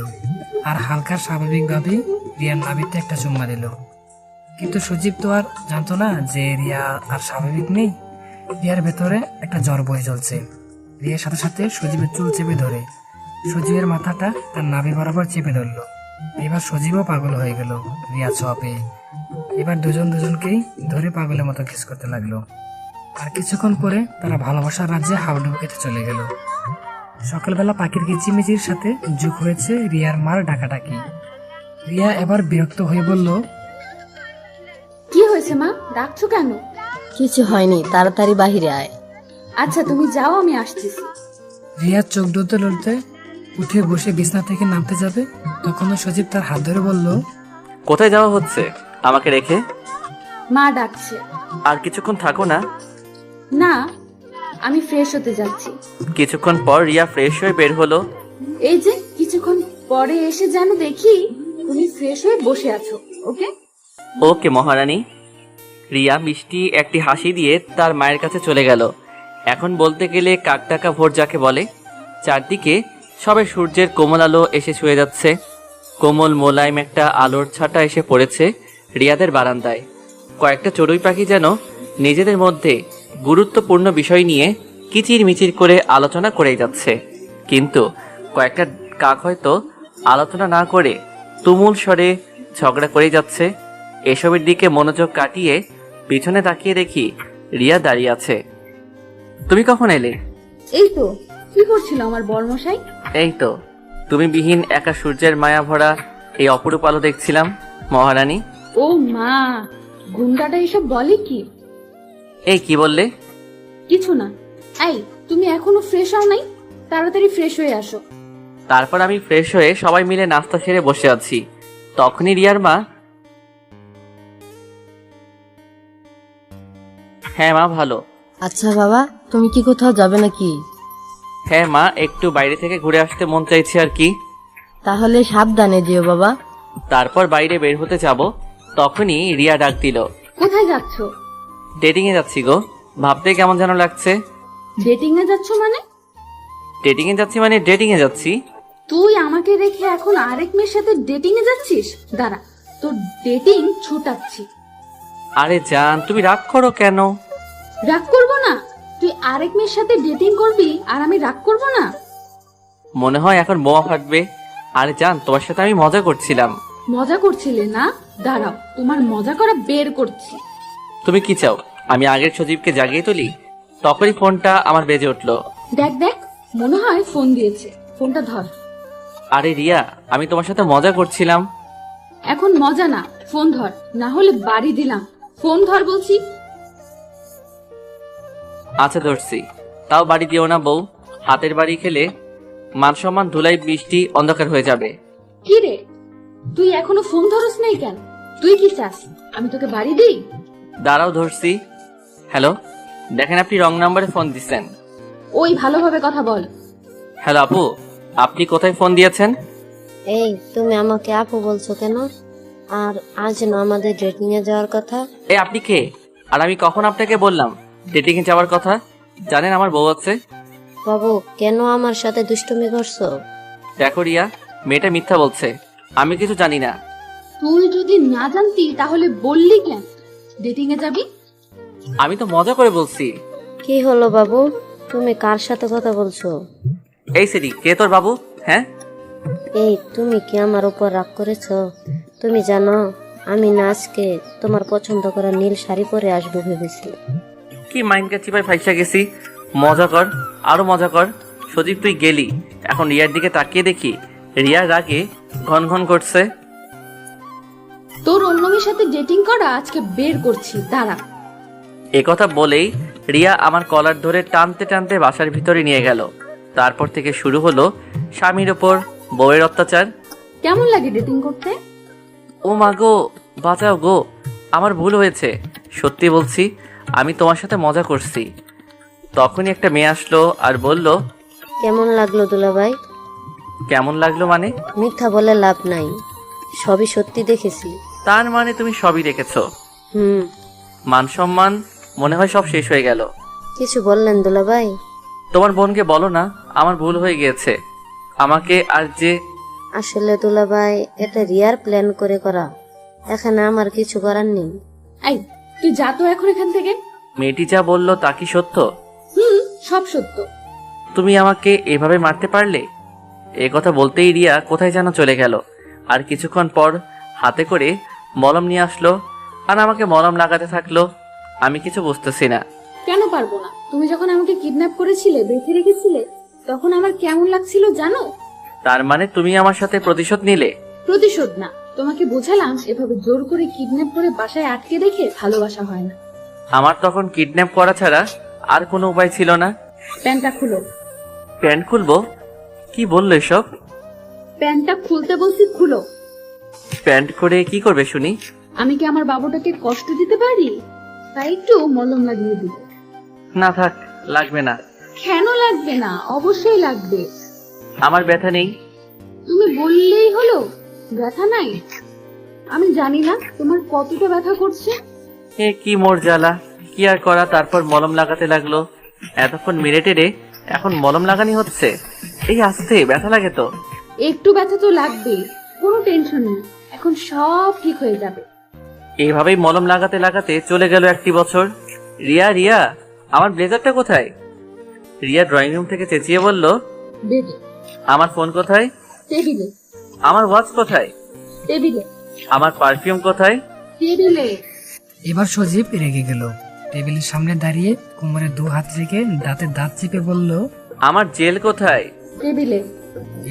আর হালকা স্বাভাবিকভাবেই রিয়ার নাভিতে একটা চুম্মা দিল। কিন্তু সজীব তো আর জানতো না যে রিয়া আর স্বাভাবিক নেই। রিয়ার ভেতরে একটা জ্বর বয়ে চলছে। রিয়ার সাথে সাথে সজীবের চুল চেপে ধরে সজীবের মাথাটা তার নাভি বরাবর চেপে ধরলো। এবার সজীবও পাগল হয়ে গেল রিয়া ছোঁয়া পেয়ে। এবার দুজনকেই ধরে পাগলের মতো কিস করতে লাগলো। আর কিছুক্ষণ পরে তারা ভালোবাসার রাজ্যে হাবুডুবু খেতে চলে গেল। সকালবেলা পাখির কিচিমিচির সাথে যোগ হয়েছে রিয়ার মার ডাকাডাকি। রিয়া এবার বিরক্ত হয়ে বলল, কি হয়েছে মা, ডাকছো কেন? কিছু হয়নি, তাড়াতাড়ি বাহিরে আয়। আচ্ছা তুমি যাও, আমি আসতেছি। রিয়া চোখ ডলতে ডলতে উঠে বসে বিছনা থেকে নামতে যাবে, তখনও সজীব তার হাত ধরে বলল, কোথায় যাওয়া হচ্ছে আমাকে রেখে? মা ডাকছে। আর কিছুক্ষণ থাকো না? না, আমি ফ্রেশ হতে যাচ্ছি। কিছুক্ষণ পর রিয়া ফ্রেশ হয়ে বের হলো। এই যে কিছুক্ষণ পরে এসে যেন দেখি তুমি ফ্রেশ হয়ে বসে আছো। ওকে? ওকে মহারানী। রিয়া মিষ্টি একটি হাসি দিয়ে তার মায়ের কাছে চলে গেল। এখন বলতে গেলে কাকটাকা ভোর যাকে বলে। চারদিকে সবে সূর্যের কোমল আলো এসে ছুঁয়ে যাচ্ছে। কোমল মোলায়েম একটা আলোর ছাটা এসে পড়েছে রিয়াদের বারান্দায়। কয়েকটা চড়ুই পাখি যেন নিজেদের মধ্যে গুরুত্বপূর্ণ বিষয় নিয়ে কিচির মিচির করে আলোচনা করেই যাচ্ছে, কিন্তু কয়েকটা কাক হয়তো আলোচনা না করে তুমুল স্বরে ঝগড়া করেই যাচ্ছে। এসবের দিকে মনোযোগ কাটিয়ে পিছনে তাকিয়ে দেখি রিয়া দাঁড়িয়ে আছে। তুমি কখন এলে? এই তো। কি করছিল আমার বর্মশাই? এই তো তুমি বিহীন একা সূর্যের মায়া ভরা এই অপরূপ আলো দেখছিলাম মহারানী। ও মা, গুন্ডাটা এসব বলে কি? এই কি বললে? কিছু না। এই, তুমি এখনো ফ্রেশ হও নাই? তাড়াতাড়ি ফ্রেশ হয়ে আসো। তারপর আমি ফ্রেশ হয়ে সবাই মিলে নাস্তা সেরে বসে আছি। তখনই রিয়ার মা, হ্যাঁ মা ভালো। আচ্ছা বাবা, তুমি কি কোথাও যাবে নাকি? হ্যাঁ মা, একটু বাইরে থেকে ঘুরে আসতে মন চাইছে আর কি। তাহলে সাবধানে যেও বাবা। তারপর বাইরে বের হতে যাব, তখনই রিয়া ডাক দিল। কোথায় যাচ্ছো? ডেটিং এ যাচ্ছি গো। ভাবতে কেমন যেন লাগছে। ডেটিং এ যাচ্ছ মানে? ডেটিংয়ে যাচ্ছি মানে ডেটিংয়ে যাচ্ছি। তুই আমাকে রেখে এখন আরেক মেয়ের সাথে ডেটিং এ যাচ্ছিস? দাঁড়া, তোর ডেটিং ছুটাচ্ছি। আরে জান, তুমি রাগ করো কেন? রাগ করবো না? তুই আরেক মেয়ের সাথে ডেটিং করবি আর আমি রাগ করবো না? মনে হয় এখন বোমা ফাটবে। আরে জান, তোমার সাথে আমি মজা করছিলাম। মজা করছিলে না? দাঁড়াও, তোমার মজা করা বের করছি। তুমি কি চাও আমি আগের সজীবকে জাগিয়ে তুলি? তখনই ফোনটা আমার বেজে উঠলো। দেখ দেখ, মনে হয় ফোন দিয়েছে, ফোনটা ধর। আরে রিয়া, আমি তোমার সাথে মজা করছিলাম। এখন মজা না, ফোন ধর, না হলে বাড়ি দিলাম। ফোন ধর বলছি। আচ্ছা ধরছি। তাও বাড়ি দিও না বউ, হাতের বাড়ি খেলে মান সম্মান ধুলাই বৃষ্টি অন্ধকার হয়ে যাবে। কি রে, তুই এখনো ফোন ধরস নাই কেন? তুই কি চাস আমি তোকে বাড়ি দিই? দাঁড়াও ধরছি। হ্যালো, দেখেন আপনি রং নাম্বারে ফোন দিচ্ছেন। ওই ভালোভাবে কথা বল। হ্যালো আপু, আপনি কোথায় ফোন দিয়েছেন? এই তুমি আমাকে আপু বলছো কেন? আর আজ না আমাদের ডেটিং এ যাওয়ার কথা। এই আপনি কে? আর আমি কখন আপনাকে বললাম ডেটিং এ যাওয়ার কথা? জানেন আমার বউ আছে। বাবু, কেন আমার সাথে দুষ্টুমি করছো? দেখো রিয়া, মেয়েটা মিথ্যা বলছে, আমি কিছু জানি না। তুই যদি না জানতি তাহলে বললি কেন ডেটিং এ যাবি? আমি তো মজা করে বলছি। কি হলো বাবু, তুমি কার সাথে কথা বলছো? এই সেরি, কে তোর বাবু? হ্যাঁ, এই তুমি কি আমার উপর রাগ করেছো? তুমি জানো আমি না আজকে তোমার পছন্দ করা নীল শাড়ি পরে আসবো ভেবেছি। কি মাইন্ড কাচ্ছি ভাই, ফাইসা গেছি। মজা কর, আরো মজা কর। সজীব তুই গেলি, এখন রিয়ার দিকে তাকিয়ে দেখি রিয়ার রাগে ঘন ঘন করছে। তোর অন্য মেয়ের সাথে ডেটিং করা আজকে বের করছি, দাঁড়া। একথা বলেই রিয়া আমার কলার ধরে টানতে টানতে বাসার ভিতরে নিয়ে গেল। তারপর থেকে শুরু হলো স্বামীর ওপর বউয়ের অত্যাচার। কেমন লাগে ডেটিং করতে? ও মা গো, বাঁচাও গো, আমার ভুল হয়েছে। সত্যি বলছি, আমি তোমার সাথে মজা করছি। তখনই একটা মেয়ে আসলো আর বলল, কেমন লাগলো দুলাভাই? কেমন লাগলো মানে? মিথ্যা বলে লাভ নাই, সবই সত্যি দেখেছি। তার মানে তুমি সবই দেখেছো? হুম। মান সম্মান মনে হয় সব শেষ হয়ে গেল। কিছু বললেন দুলাভাই? তোমার বোনকে বলো না আমার ভুল হয়ে গিয়েছে। আমাকে আর যে আসলে দুলাভাই, এটা রিয়ার প্ল্যান করে করা, এখানে আমার কিছু করার নেই। এই, তুই যা তো এখন এখান থেকে। মেয়েটি যা বললো তা কি সত্য? সব সত্য। তুমি আমাকে এভাবে মারতে পারলে? এ কথা বলতেই রিয়া কোথায় যেন চলে গেল। আর কিছুক্ষণ পর হাতে করে মলম নিয়ে আসলো আর আমাকে মলম লাগাতে থাকলো। আমি কিছু বুঝতেছি না। কেন পারবো না? তুমি যখন আমাকে কিডন্যাপ করেছিলে, বেঁধে রেখেছিলে, তখন আমার কেমন লাগছিল জানো? তার মানে তুমি আমার সাথে প্রতিশোধ নিলে? প্রতিশোধ না, তোমাকে বোঝালাম এভাবে জোর করে কিডন্যাপ করে বাসায় আটকে রেখে ভালোবাসা হয় না। আমার তখন কিডন্যাপ করা ছাড়া আর কোনো উপায় ছিল না। প্যান্টটা খুলো। প্যান্ট খুলবো? কি বললো এসব? প্যান্টটা খুলতে বলছি, খুলো। প্যান্ট করে কি করবে শুনি? আমি কি আমার বাবুটাকে কষ্ট দিতে পারি? তাই একটু মলম লাগিয়ে দিব। না থাক, লাগবে না। কেন লাগবে না? অবশ্যই লাগবে। আমার ব্যথা নেই। তুমি বললেই হলো ব্যথা নাই? আমি জানি না তোমার কতটা ব্যথা করছে। এ কি মোর জ্বালা, কি আর করা। তারপর মলম লাগাতে লাগলো। এতক্ষণ মেরে টেরে এখন মলম লাগানি হচ্ছে। এই আস্তে ব্যথা লাগে তো। একটু ব্যথা তো লাগবে, কোনো টেনশন নেই, এখন সব ঠিক হয়ে যাবে। এইভাবেই মলম লাগাতে লাগাতে চলে গেল একটি বছর। রিয়া, রিয়া, আমার ব্লেজারটা কোথায়? রিয়া ড্রয়িং রুম থেকে চেঁচিয়ে বলল, বেডে। আমার ফোন কোথায়? টেবিলে। আমার ওয়াচ কোথায়? টেবিলে। আমার পারফিউম কোথায়? টেবিলে। এবার সজীব রেগে গেল। টেবিলের সামনে দাঁড়িয়ে কোমরে দু হাত রেখে দাঁতে দাঁত চেপে বলল, আমার জেল কোথায়? টেবিলে।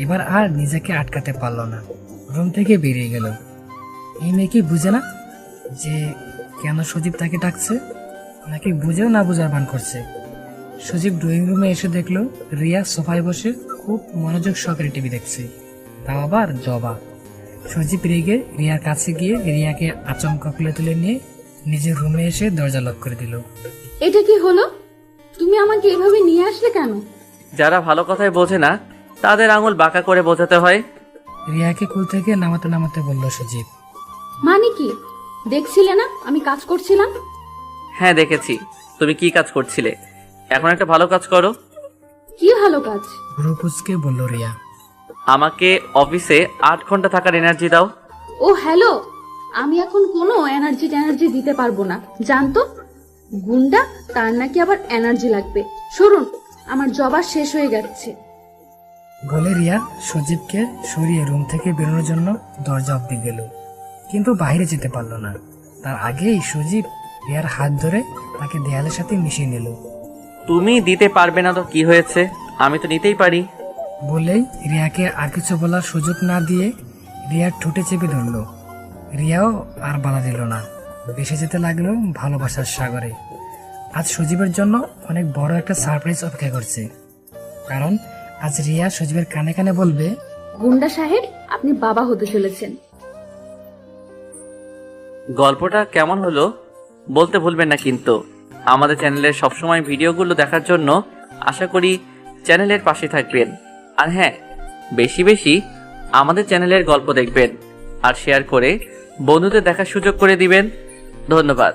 এবার আর নিজেকে আটকাতে পারল না, রুম থেকে বেরিয়ে গেল। এই মেয়ে কি বুঝে না যে কেন সজীব তাকে ডাকছে, নাকি বুঝেও না বুঝার ভান করছে। সজীব ড্রয়িং রুমে এসে দেখলো রিয়া সোফায় বসে খুব মনোযোগ সহকারে টিভি দেখছে, তাও আবার জবা। সজীব রেগে রিয়ার কাছে গিয়ে রিয়াকে আচমকা খুলে তুলে নিয়ে নিজের রুমে এসে দরজা লক করে দিল। এটা কি হলো? তুমি আমাকে এভাবে নিয়ে আসলে কেন? যারা ভালো কথায় বোঝে না তাদের আঙুল বাঁকা করে বোঝাতে হয়। রিয়াকে কুল থেকে নামাতে নামাতে বলল সজীব। মানে কি? দেখছিলে না আমি কাজ করছিলাম? হ্যাঁ দেখেছি তুমি কি কাজ করছিলে। এখন একটা ভালো কাজ করো। কি ভালো কাজ? ভ্রুকুচকে বলল রিয়া। আমাকে অফিসে 8 ঘন্টা থাকার এনার্জি দাও। ও হ্যালো, আমি এখন কোনো এনার্জি দিতে পারবো না, জানতো? গুন্ডা, তার নাকি আবার এনার্জি লাগবে। সরুন, আমার জবা শেষ হয়ে যাচ্ছে। বলে রিয়া সজীবকে সরিয়ে রুম থেকে বেরোনোর জন্য দরজা অব্দি গেল, কিন্তু বাইরে যেতে পারল না। তার আগেই সজীব রিয়ার হাত ধরে তাকে দেয়ালের সাথে মিশিয়ে নিল। তুমি দিতে পারবে না তো কি হয়েছে, আমি তো নিতেই পারি। বলেই রিয়াকে আর কিছু বলার সুযোগ না দিয়ে রিয়ার ঠোঁটে চেপে ধরল। রিয়াও আর বাধা দিল না, ভেসে যেতে লাগলো ভালোবাসার সাগরে। আজ সজীবের জন্য অনেক বড় একটা সারপ্রাইজ অপেক্ষা করছে, কারণ আজ রিয়া সজীবের কানে কানে বলবে, গুন্ডা সাহেব, আপনি বাবা হতে চলেছেন। গল্পটা কেমন হলো বলতে ভুলবেন না কিন্তু। আমাদের চ্যানেলের সবসময় ভিডিওগুলো দেখার জন্য আশা করি চ্যানেলের পাশে থাকবেন। আর হ্যাঁ, বেশি বেশি আমাদের চ্যানেলের গল্প দেখবেন আর শেয়ার করে বন্ধুদের দেখার সুযোগ করে দিবেন। ধন্যবাদ।